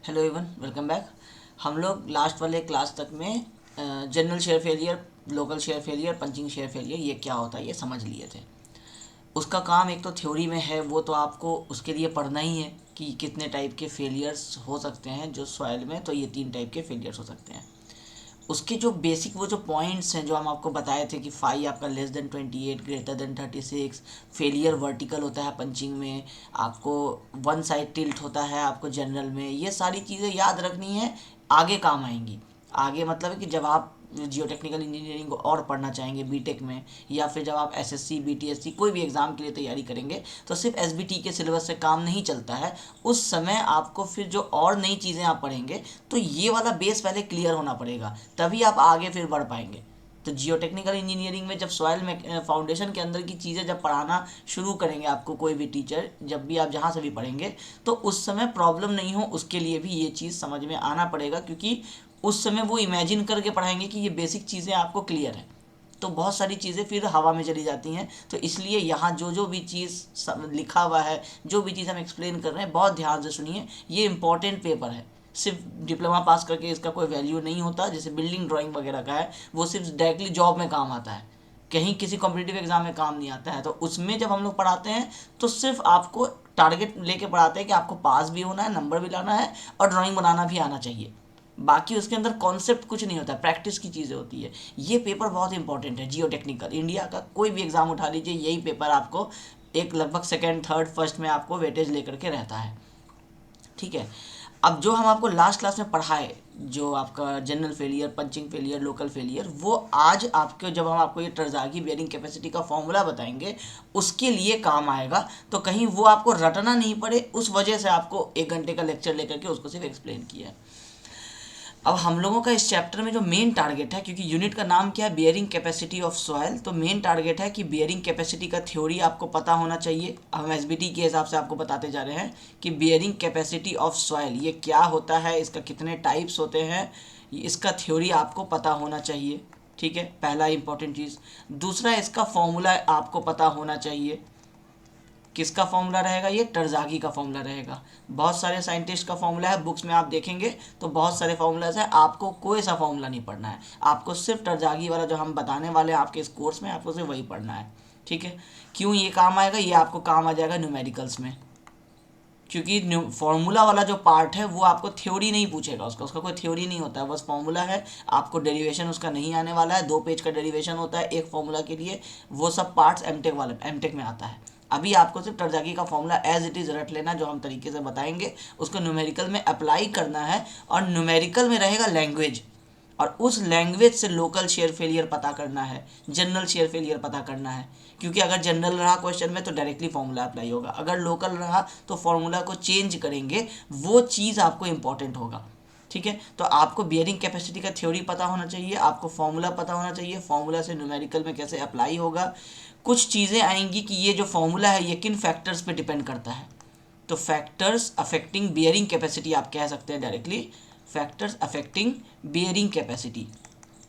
Hello everyone, welcome back. हम लोग last वाले क्लास तक में general share failure, local share failure, punching share failure ये क्या होता है ये समझ लिए थे। उसका काम एक तो थ्योरी में है, वो तो आपको उसके लिए पढ़ना ही है कि कितने टाइप के फेलियर्स हो सकते हैं जो सॉइल में, तो ये 3 टाइप के फेलियर्स हो सकते हैं। उसके जो बेसिक वो जो पॉइंट्स हैं जो हम आपको बताए थे कि फाई आपका <28 ग्रेटर देन 36, फेलियर वर्टिकल होता है पंचिंग में, आपको वन साइड टिल्ट होता है आपको जनरल में, ये सारी चीज़ें याद रखनी है, आगे काम आएंगी। आगे मतलब है कि जब आप जियो टेक्निकल इंजीनियरिंग को और पढ़ना चाहेंगे बीटेक में, या फिर जब आप एसएससी बीटीएससी कोई भी एग्ज़ाम के लिए तैयारी करेंगे, तो सिर्फ एसबीटी के सिलेबस से काम नहीं चलता है। उस समय आपको फिर जो और नई चीज़ें आप पढ़ेंगे, तो ये वाला बेस पहले क्लियर होना पड़ेगा, तभी आप आगे फिर बढ़ पाएंगे। तो जियो टेक्निकल इंजीनियरिंग में जब सॉइल में फाउंडेशन के अंदर की चीज़ें जब पढ़ाना शुरू करेंगे आपको कोई भी टीचर, जब भी आप जहाँ से भी पढ़ेंगे, तो उस समय प्रॉब्लम नहीं हो उसके लिए भी ये चीज़ समझ में आना पड़ेगा, क्योंकि उस समय वो इमेजिन करके पढ़ाएंगे कि ये बेसिक चीज़ें आपको क्लियर है, तो बहुत सारी चीज़ें फिर हवा में चली जाती हैं। तो इसलिए यहाँ जो जो भी चीज़ लिखा हुआ है, जो भी चीज़ हम एक्सप्लेन कर रहे हैं, बहुत ध्यान से सुनिए, ये इंपॉर्टेंट पेपर है। सिर्फ डिप्लोमा पास करके इसका कोई वैल्यू नहीं होता। जैसे बिल्डिंग ड्राइंग वगैरह का है, वो सिर्फ डायरेक्टली जॉब में काम आता है, कहीं किसी कॉम्पिटिटिव एग्जाम में काम नहीं आता है। तो उसमें जब हम लोग पढ़ाते हैं तो सिर्फ आपको टारगेट लेके पढ़ाते हैं कि आपको पास भी होना है, नंबर भी लाना है, और ड्राइंग बनाना भी आना चाहिए। बाकी उसके अंदर कॉन्सेप्ट कुछ नहीं होता, प्रैक्टिस की चीज़ें होती है। ये पेपर बहुत इंपॉर्टेंट है। जियो टेक्निकल इंडिया का कोई भी एग्ज़ाम उठा लीजिए, यही पेपर आपको एक लगभग सेकेंड थर्ड फर्स्ट में आपको वेटेज लेकर के रहता है। ठीक है। अब जो हम आपको लास्ट क्लास में पढ़ाए, जो आपका general failure, punching failure, local failure, वो आज आपके जब हम आपको ये टरज़ागी बेयरिंग कैपेसिटी का फॉर्मूला बताएंगे, उसके लिए काम आएगा। तो कहीं वो आपको रटना नहीं पड़े, उस वजह से आपको 1 घंटे का लेक्चर लेकर के उसको सिर्फ एक्सप्लेन किया है। अब हम लोगों का इस चैप्टर में जो मेन टारगेट है, क्योंकि यूनिट का नाम क्या है, बियरिंग कैपेसिटी ऑफ सॉइल, तो मेन टारगेट है कि बियरिंग कैपेसिटी का थ्योरी आपको पता होना चाहिए। हम एसबीटी के हिसाब से आपको बताते जा रहे हैं कि बियरिंग कैपेसिटी ऑफ सॉइल ये क्या होता है, इसका कितने टाइप्स होते हैं, इसका थ्योरी आपको पता होना चाहिए। ठीक है, पहला इंपॉर्टेंट चीज़। दूसरा, इसका फॉर्मूला आपको पता होना चाहिए। किसका फॉर्मूला रहेगा? ये टरज़ागी का फॉर्मूला रहेगा। बहुत सारे साइंटिस्ट का फॉर्मूला है, बुक्स में आप देखेंगे तो बहुत सारे फॉर्मूलाज हैं, आपको कोई सा फॉर्मूला नहीं पढ़ना है, आपको सिर्फ टरज़ागी वाला जो हम बताने वाले हैं आपके इस कोर्स में, आपको सिर्फ वही पढ़ना है। ठीक है। क्यों ये काम आएगा? ये आपको काम आ जाएगा न्यूमेरिकल्स में, क्योंकि फॉर्मूला वाला जो पार्ट है वो आपको थ्योरी नहीं पूछेगा, उसका कोई थ्योरी नहीं होता है, बस फॉर्मूला है। आपको डेरिवेशन उसका नहीं आने वाला है, 2 पेज का डेरिवेशन होता है एक फॉर्मूला के लिए, वो सब पार्ट्स एमटेक में आता है। अभी आपको सिर्फ टरज़ागी का फॉर्मूला एज इट इज़ रट लेना, जो हम तरीके से बताएंगे उसको न्यूमेरिकल में अप्लाई करना है, और न्यूमेरिकल में रहेगा लैंग्वेज, और उस लैंग्वेज से लोकल शेयर फेलियर पता करना है, जनरल शेयर फेलियर पता करना है। क्योंकि अगर जनरल रहा क्वेश्चन में तो डायरेक्टली फॉर्मूला अप्लाई होगा, अगर लोकल रहा तो फॉर्मूला को चेंज करेंगे, वो चीज़ आपको इंपॉर्टेंट होगा। ठीक है। तो आपको बियरिंग कैपेसिटी का थ्योरी पता होना चाहिए, आपको फॉर्मूला पता होना चाहिए, फॉर्मूला से न्यूमेरिकल में कैसे अप्लाई होगा। कुछ चीज़ें आएंगी कि ये जो फॉर्मूला है ये किन फैक्टर्स पे डिपेंड करता है, तो फैक्टर्स अफेक्टिंग बियरिंग कैपेसिटी आप कह सकते हैं directly, factors affecting bearing capacity.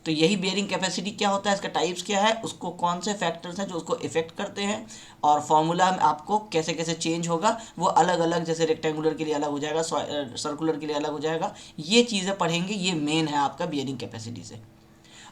तो यही बियरिंग कैपेसिटी क्या होता है, इसका टाइप्स क्या है, उसको कौन से फैक्टर्स हैं जो उसको इफेक्ट करते हैं, और फॉर्मूला में आपको कैसे कैसे चेंज होगा, वो अलग अलग, जैसे रेक्टेंगुलर के लिए अलग हो जाएगा, सर्कुलर के लिए अलग हो जाएगा। ये चीज़ें पढ़ेंगे, ये मेन है आपका बियरिंग कैपेसिटी से।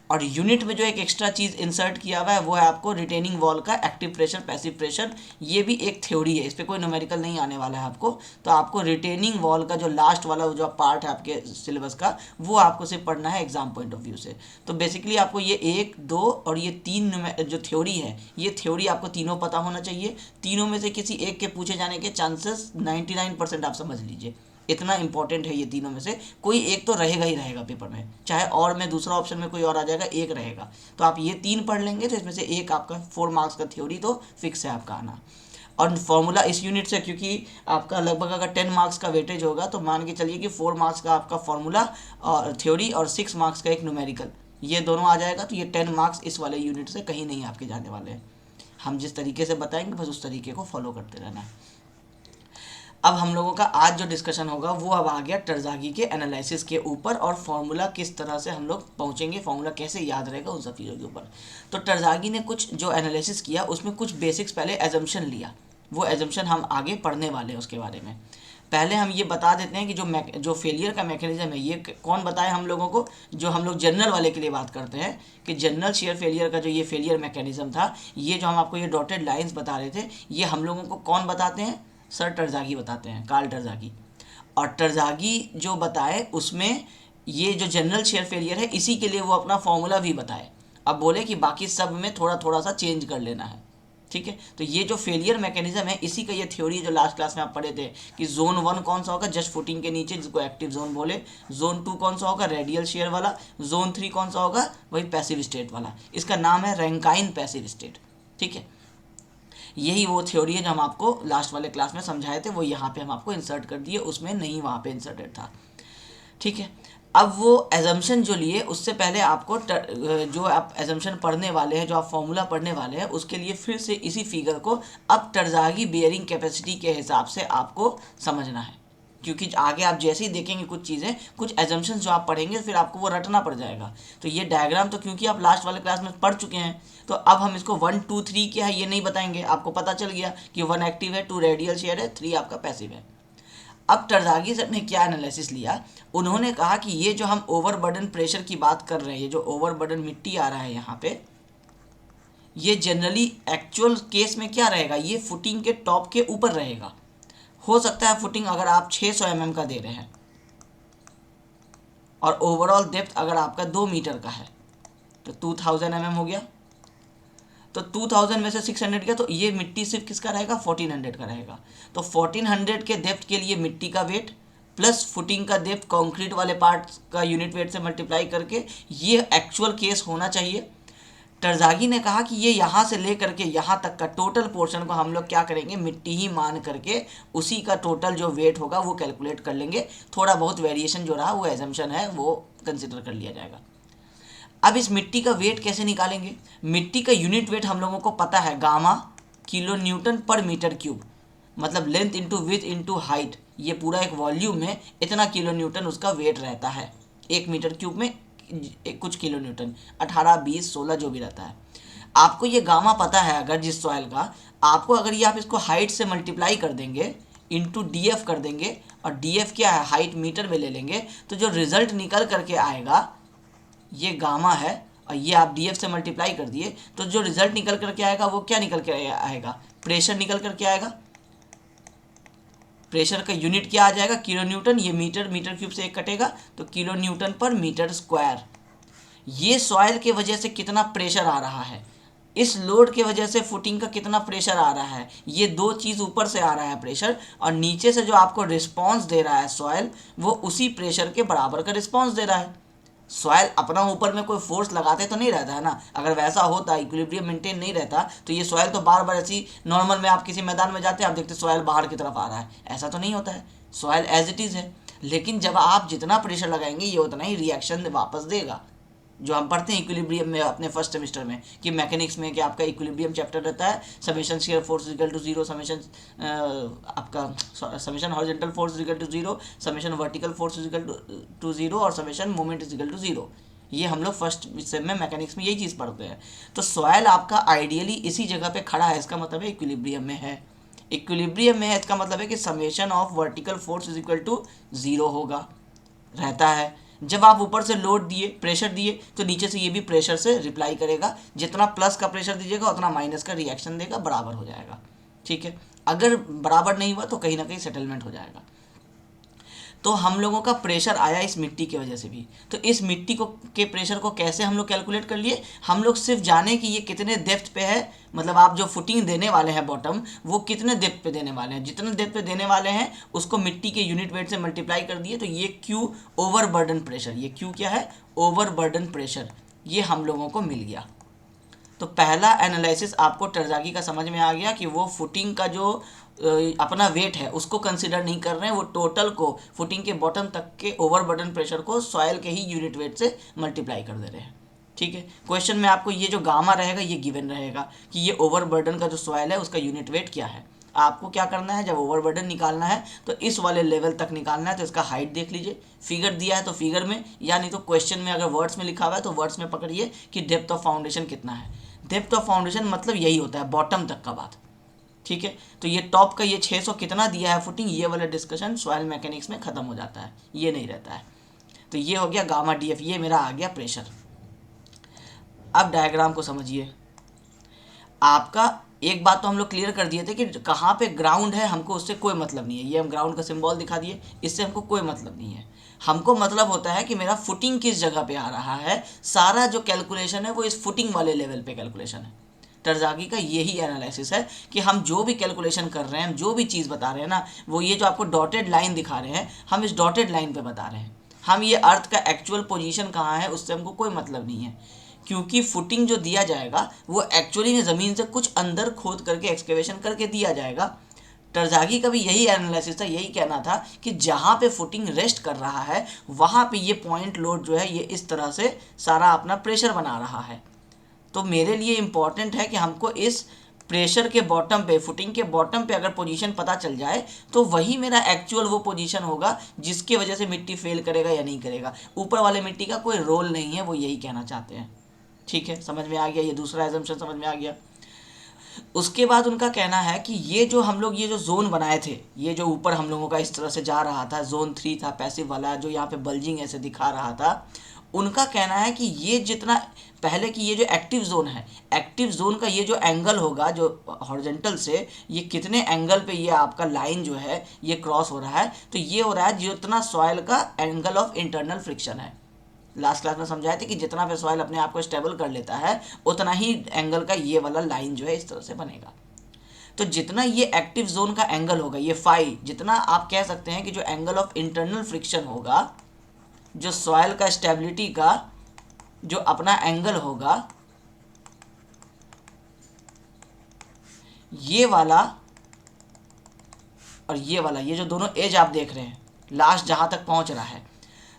और यूनिट में जो एक एक्स्ट्रा चीज़ इंसर्ट किया हुआ है वो है आपको रिटेनिंग वॉल का एक्टिव प्रेशर, पैसिव प्रेशर। ये भी एक थ्योरी है, इस पर कोई न्यूमेरिकल नहीं आने वाला है आपको। तो आपको रिटेनिंग वॉल का जो लास्ट वाला जो पार्ट है आपके सिलेबस का, वो आपको सिर्फ पढ़ना है एग्जाम पॉइंट ऑफ व्यू से। तो बेसिकली आपको ये 1, 2 और ये 3 जो थ्योरी है, ये थ्योरी आपको तीनों पता होना चाहिए। तीनों में से किसी एक के पूछे जाने के चांसेस 99% आप समझ लीजिए, इतना इंपॉर्टेंट है ये तीनों में से। कोई एक तो रहेगा ही रहेगा पेपर में, चाहे और में दूसरा ऑप्शन में कोई और आ जाएगा, एक रहेगा। तो आप ये 3 पढ़ लेंगे तो इसमें से एक आपका 4 मार्क्स का थ्योरी तो फिक्स है आपका आना। और फॉर्मूला इस यूनिट से, क्योंकि आपका लगभग अगर 10 मार्क्स का वेटेज होगा तो मान के चलिए कि 4 मार्क्स का आपका फॉर्मूला और थ्योरी, और 6 मार्क्स का एक न्यूमेरिकल, ये दोनों आ जाएगा। तो ये 10 मार्क्स इस वाले यूनिट से कहीं नहीं आपके जाने वाले हैं। हम जिस तरीके से बताएंगे बस उस तरीके को फॉलो करते रहना है। अब हम लोगों का आज जो डिस्कशन होगा वो अब आ गया टरज़ागी के एनालिसिस के ऊपर, और फॉर्मूला किस तरह से हम लोग पहुंचेंगे, फॉर्मूला कैसे याद रहेगा, उन सब चीज़ों के ऊपर। तो टरज़ागी ने कुछ जो एनालिसिस किया उसमें कुछ बेसिक्स पहले एजम्पशन लिया, वो एजम्पशन हम आगे पढ़ने वाले हैं उसके बारे में। पहले हम ये बता देते हैं कि जो फेलियर का मैकेनिज्म है ये कौन बताए हम लोगों को, जो हम लोग जनरल वाले के लिए बात करते हैं कि जनरल शेयर फेलियर का जो ये फेलियर मैकेनिज्म था, ये जो हम आपको ये डॉटेड लाइंस बता रहे थे, ये हम लोगों को कौन बताते हैं, सर टरज़ागी बताते हैं, कार्ल टरज़ागी। और टरज़ागी जो बताए उसमें ये जो जनरल शेयर फेलियर है इसी के लिए वो अपना फॉर्मूला भी बताए। अब बोले कि बाकी सब में थोड़ा थोड़ा सा चेंज कर लेना है, ठीक है। तो ये जो फेलियर मैकेनिज्म है इसी का ये थ्योरी जो लास्ट क्लास में आप पढ़े थे कि जोन 1 कौन सा होगा, जस्ट फुटिंग के नीचे, जिसको एक्टिव जोन बोले। जोन 2 कौन सा होगा, रेडियल शेयर वाला। जोन 3 कौन सा होगा, वही पैसिव स्टेट वाला। इसका नाम है रैंकाइन पैसिव स्टेट, ठीक है। यही वो थ्योरी है जो हम आपको लास्ट वाले क्लास में समझाए थे, वो यहाँ पे हम आपको इंसर्ट कर दिए, उसमें नहीं वहाँ पे इंसर्टेड था, ठीक है। अब वो एजम्पशन जो लिए उससे पहले आपको जो आप एजम्पशन पढ़ने वाले हैं, जो आप फॉर्मूला पढ़ने वाले हैं, उसके लिए फिर से इसी फिगर को अब टरज़ागी बेयरिंग कैपेसिटी के हिसाब से आपको समझना है, क्योंकि आगे आप जैसे ही देखेंगे कुछ चीज़ें, कुछ एजम्पशन जो आप पढ़ेंगे फिर आपको वो रटना पड़ जाएगा। तो ये डायग्राम तो क्योंकि आप लास्ट वाले क्लास में पढ़ चुके हैं, तो अब हम इसको 1 2 3 क्या है ये नहीं बताएंगे, आपको पता चल गया कि 1 एक्टिव है, 2 रेडियल शेयर है, 3 आपका पैसिव है। अब टरज़ागी सर ने क्या एनालिसिस लिया, उन्होंने कहा कि ये जो हम ओवरबर्डन प्रेशर की बात कर रहे हैं, ये जो ओवरबर्डन मिट्टी आ रहा है यहाँ पे, ये जनरली एक्चुअल केस में क्या रहेगा, ये फुटिंग के टॉप के ऊपर रहेगा। हो सकता है फुटिंग अगर आप 600 mm का दे रहे हैं और ओवरऑल डेप्थ अगर आपका 2 मीटर का है तो 2000 mm हो गया, तो 2000 में से 600 गया, तो ये मिट्टी सिर्फ किसका रहेगा, 1400 का रहेगा। तो 1400 के डेप्थ के लिए मिट्टी का वेट प्लस फुटिंग का डेप्थ कंक्रीट वाले पार्ट का यूनिट वेट से मल्टीप्लाई करके ये एक्चुअल केस होना चाहिए। टरज़ागी ने कहा कि ये यहाँ से लेकर के यहाँ तक का टोटल पोर्शन को हम लोग क्या करेंगे, मिट्टी ही मान करके उसी का टोटल जो वेट होगा वो कैलकुलेट कर लेंगे। थोड़ा बहुत वेरिएशन जो रहा वो एजम्पशन है वो कंसिडर कर लिया जाएगा। अब इस मिट्टी का वेट कैसे निकालेंगे, मिट्टी का यूनिट वेट हम लोगों को पता है, gamma kilo newton per metre cube, मतलब length into width into height, ये पूरा एक वॉल्यूम में इतना किलो न्यूटन उसका वेट रहता है। 1 मीटर क्यूब में कुछ किलो न्यूटन, 18 20 16 जो भी रहता है। आपको ये गामा पता है अगर जिस सॉइल का, आपको अगर ये आप इसको हाइट से मल्टीप्लाई कर देंगे इंटू DF कर देंगे, और DF क्या है, हाइट मीटर में ले लेंगे, तो जो रिजल्ट निकल करके आएगा ये गामा है, और ये आप DF से मल्टीप्लाई कर दिए, तो जो रिजल्ट निकल करके आएगा वो क्या निकल के आएगा, प्रेशर निकल करके आएगा। प्रेशर का यूनिट क्या आ जाएगा, किलो न्यूटन, ये मीटर, मीटर क्यूब से 1 कटेगा तो kilo newton per metre square. ये सॉइल के वजह से कितना प्रेशर आ रहा है, इस लोड के वजह से फुटिंग का कितना प्रेशर आ रहा है, ये दो चीज़ ऊपर से आ रहा है प्रेशर, और नीचे से जो आपको रिस्पॉन्स दे रहा है सॉइल, वो उसी प्रेशर के बराबर का रिस्पॉन्स दे रहा है। सॉइल अपना ऊपर में कोई फोर्स लगाते तो नहीं रहता है ना, अगर वैसा होता, इक्विलिब्रियम मेंटेन नहीं रहता, तो ये सॉइल तो बार बार ऐसी, नॉर्मल में आप किसी मैदान में जाते हैं आप देखते सॉइल बाहर की तरफ आ रहा है, ऐसा तो नहीं होता है, सॉइल एज इट इज़ है। लेकिन जब आप जितना प्रेशर लगाएंगे ये उतना ही रिएक्शन वापस देगा, जो हम पढ़ते हैं इक्विलिब्रियम में अपने फर्स्ट सेमेस्टर में कि मैकेनिक्स में कि आपका इक्विलिब्रियम चैप्टर रहता है, summation shear force equal to 0, summation आपका summation horizontal force equal to 0, summation vertical force equal to 0 और समेशन मोमेंट इक्वल टू 0। ये हम लोग फर्स्ट सेम में मैकेनिक्स में यही चीज़ पढ़ते हैं। तो सॉइल आपका आइडियली इसी जगह पे खड़ा है, इसका मतलब है इक्विलिब्रियम में है। इक्विलिब्रियम में है इसका मतलब है कि summation of vertical force is equal to 0 होगा, रहता है। जब आप ऊपर से लोड दिए, प्रेशर दिए, तो नीचे से ये भी प्रेशर से रिप्लाई करेगा, जितना प्लस का प्रेशर दीजिएगा उतना माइनस का रिएक्शन देगा, बराबर हो जाएगा, ठीक है। अगर बराबर नहीं हुआ तो कहीं ना कहीं सेटलमेंट हो जाएगा। तो हम लोगों का प्रेशर आया इस मिट्टी की वजह से भी, तो इस मिट्टी को के प्रेशर को कैसे हम लोग कैलकुलेट कर लिए, हम लोग सिर्फ जाने कि ये कितने डेप्थ पे है, मतलब आप जो फुटिंग देने वाले हैं बॉटम, वो कितने डेप्थ पे देने वाले हैं, जितने डेप्थ पे देने वाले हैं उसको मिट्टी के यूनिट वेट से मल्टीप्लाई कर दिए, तो ये क्यू ओवरबर्डन प्रेशर, ये क्यू क्या है, ओवरबर्डन प्रेशर, ये हम लोगों को मिल गया। तो पहला एनालिसिस आपको टरज़ागी का समझ में आ गया कि वो फुटिंग का जो अपना वेट है उसको कंसिडर नहीं कर रहे हैं, वो टोटल को फुटिंग के बॉटम तक के ओवरबर्डन प्रेशर को सॉइल के ही यूनिट वेट से मल्टीप्लाई कर दे रहे हैं, ठीक है। क्वेश्चन में आपको ये जो गामा रहेगा ये गिवन रहेगा कि ये ओवरबर्डन का जो सॉइल है उसका यूनिट वेट क्या है। आपको क्या करना है, जब ओवरबर्डन निकालना है तो इस वाले लेवल तक निकालना है, तो इसका हाइट देख लीजिए, फिगर दिया है तो फिगर में, या नहीं तो क्वेश्चन में अगर वर्ड्स में लिखा हुआ है तो वर्ड्स में पकड़िए कि डेप्थ ऑफ फाउंडेशन कितना है। डेप्थ ऑफ फाउंडेशन मतलब यही होता है बॉटम तक का बात, ठीक है, तो ये टॉप का ये 600 कितना दिया है फुटिंग, ये वाला डिस्कशन सॉइल मैकेनिक्स में ख़त्म हो जाता है, ये नहीं रहता है। तो ये हो गया गामा डीएफ, ये मेरा आ गया प्रेशर। अब डायग्राम को समझिए। आपका एक बात तो हम लोग क्लियर कर दिए थे कि कहाँ पे ग्राउंड है हमको उससे कोई मतलब नहीं है, ये हम ग्राउंड का सिंबल दिखा दिए, इससे हमको कोई मतलब नहीं है। हमको मतलब होता है कि मेरा फुटिंग किस जगह पे आ रहा है, सारा जो कैलकुलेशन है वो इस फुटिंग वाले लेवल पे कैलकुलेशन है। टरज़ागी का यही एनालिसिस है कि हम जो भी कैलकुलेशन कर रहे हैं, हम जो भी चीज़ बता रहे हैं ना, वो ये जो आपको डॉटेड लाइन दिखा रहे हैं, हम इस डॉटेड लाइन पे बता रहे हैं। हम ये अर्थ का एक्चुअल पोजीशन कहाँ है उससे हमको कोई मतलब नहीं है, क्योंकि फुटिंग जो दिया जाएगा वो एक्चुअली में ज़मीन से कुछ अंदर खोद करके एक्सकेवेशन करके दिया जाएगा। टरज़ागी का भी यही एनालिसिस था, यही कहना था कि जहाँ पे फुटिंग रेस्ट कर रहा है वहाँ पे ये पॉइंट लोड जो है ये इस तरह से सारा अपना प्रेशर बना रहा है। तो मेरे लिए इम्पॉर्टेंट है कि हमको इस प्रेशर के बॉटम पे, फुटिंग के बॉटम पे अगर पोजीशन पता चल जाए तो वही मेरा एक्चुअल वो पोजीशन होगा जिसकी वजह से मिट्टी फेल करेगा या नहीं करेगा। ऊपर वाले मिट्टी का कोई रोल नहीं है, वो यही कहना चाहते हैं। ठीक है, समझ में आ गया, ये दूसरा एजम्पशन समझ में आ गया। उसके बाद उनका कहना है कि ये जो हम लोग ये जो जोन बनाए थे, ये जो ऊपर हम लोगों का इस तरह से जा रहा था, जोन 3 था पैसिव वाला, जो यहाँ पे बल्जिंग ऐसे दिखा रहा था, उनका कहना है कि ये जितना पहले की ये जो एक्टिव जोन है, एक्टिव जोन का ये जो एंगल होगा जो हॉरिजॉन्टल से ये कितने एंगल पे ये आपका लाइन जो है ये क्रॉस हो रहा है, तो ये हो रहा है जितना सॉइल का एंगल ऑफ इंटरनल फ्रिक्शन है। लास्ट क्लास में समझाए थे कि जितना पे सॉइल अपने आप को स्टेबल कर लेता है उतना ही एंगल का ये वाला लाइन जो है इस तरह से बनेगा। तो जितना ये एक्टिव जोन का एंगल होगा ये फाई, जितना आप कह सकते हैं कि जो एंगल ऑफ इंटरनल फ्रिक्शन होगा, जो सॉइल का स्टेबिलिटी का जो अपना एंगल होगा, ये वाला और ये वाला, ये जो दोनों एज आप देख रहे हैं लास्ट जहां तक पहुंच रहा है,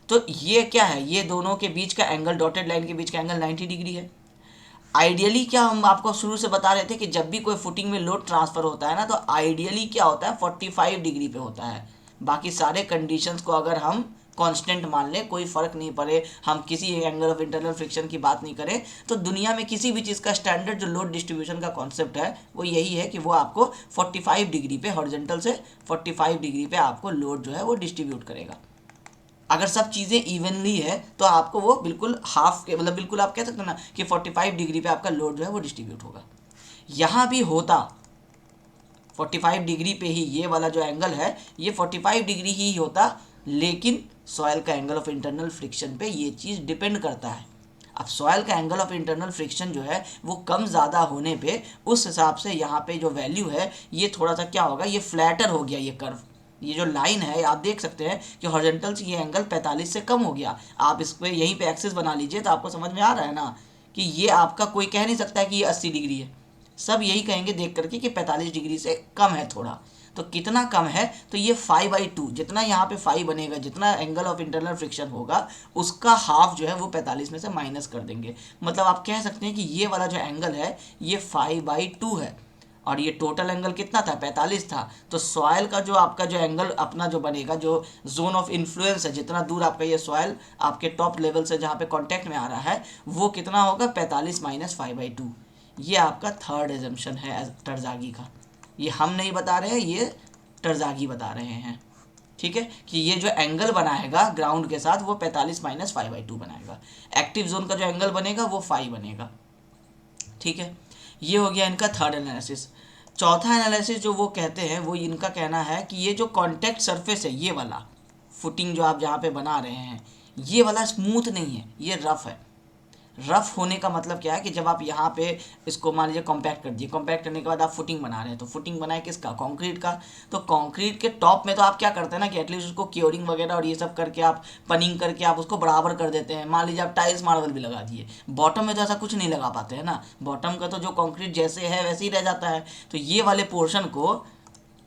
तो ये क्या है, ये दोनों के बीच का एंगल, डॉटेड लाइन के बीच का एंगल 90 डिग्री है। आइडियली क्या हम आपको शुरू से बता रहे थे कि जब भी कोई फुटिंग में लोड ट्रांसफर होता है ना, तो आइडियली क्या होता है 45 डिग्री पे होता है। बाकी सारे कंडीशंस को अगर हम कांस्टेंट मान लें, कोई फ़र्क नहीं पड़े, हम किसी एंगल ऑफ इंटरनल फ्रिक्शन की बात नहीं करें, तो दुनिया में किसी भी चीज़ का स्टैंडर्ड जो लोड डिस्ट्रीब्यूशन का कॉन्सेप्ट है वो यही है कि वो आपको 45 डिग्री पे, हॉरिजॉन्टल से 45 डिग्री पे आपको लोड जो है वो डिस्ट्रीब्यूट करेगा। अगर सब चीज़ें इवनली है तो आपको वो बिल्कुल हाफ के, मतलब बिल्कुल आप कह सकते हैं ना कि 45 डिग्री पे आपका लोड जो है वो डिस्ट्रीब्यूट होगा। यहाँ भी होता 45 डिग्री पे ही, ये वाला जो एंगल है ये 45 डिग्री ही होता, लेकिन सॉइल का एंगल ऑफ इंटरनल फ्रिक्शन पे ये चीज़ डिपेंड करता है। अब सॉइल का एंगल ऑफ इंटरनल फ्रिक्शन जो है वो कम ज़्यादा होने पे उस हिसाब से यहाँ पे जो वैल्यू है ये थोड़ा सा क्या होगा, ये फ्लैटर हो गया, ये कर्व, ये जो लाइन है आप देख सकते हैं कि हॉरिजॉन्टल से ये एंगल 45 से कम हो गया। आप इस पर यहीं पे एक्सिस बना लीजिए तो आपको समझ में आ रहा है ना कि ये आपका कोई कह नहीं सकता है कि ये 80 डिग्री है, सब यही कहेंगे देख करके कि 45 डिग्री से कम है थोड़ा। तो कितना कम है, तो ये 5/2, जितना यहाँ पे 5 बनेगा, जितना एंगल ऑफ इंटरनल फ्रिक्शन होगा उसका हाफ जो है वो 45 में से माइनस कर देंगे। मतलब आप कह सकते हैं कि ये वाला जो एंगल है ये 5/2 है, और ये टोटल एंगल कितना था 45 था। तो सॉइल का जो आपका जो एंगल अपना जो बनेगा, जो जोन ऑफ इन्फ्लुएंस है, जितना दूर आपका ये सॉइल आपके टॉप लेवल से जहाँ पे कांटेक्ट में आ रहा है वो कितना होगा 45 माइनस 5/2। ये आपका थर्ड एजम्पशन है टरज़ागी का, ये हम नहीं बता रहे हैं, ये टरज़ागी बता रहे हैं। ठीक है, कि ये जो एंगल बनाएगा ग्राउंड के साथ वो 45 माइनस 5/2 बनाएगा, एक्टिव जोन का जो एंगल बनेगा वो 5 बनेगा। ठीक है, ये हो गया इनका थर्ड एनालिसिस। चौथा एनालिसिस जो वो कहते हैं, वो इनका कहना है कि ये जो कॉन्टैक्ट सरफेस है, ये वाला फुटिंग जो आप जहाँ पे बना रहे हैं, ये वाला स्मूथ नहीं है, ये रफ़ है। रफ़ होने का मतलब क्या है कि जब आप यहाँ पे इसको मान लीजिए कॉम्पैक्ट कर दिए, कॉम्पैक्ट करने के बाद आप फुटिंग बना रहे हैं, तो फुटिंग बनाए किसका, कंक्रीट का। तो कंक्रीट के टॉप में तो आप क्या करते हैं ना कि एटलीस्ट उसको क्योरिंग वगैरह और ये सब करके आप पनिंग करके आप उसको बराबर कर देते हैं। मान लीजिए आप टाइल्स मार्बल भी लगा दिए, बॉटम में तो ऐसा कुछ नहीं लगा पाते हैं ना, बॉटम का तो जो कंक्रीट जैसे है वैसे ही रह जाता है। तो ये वाले पोर्शन को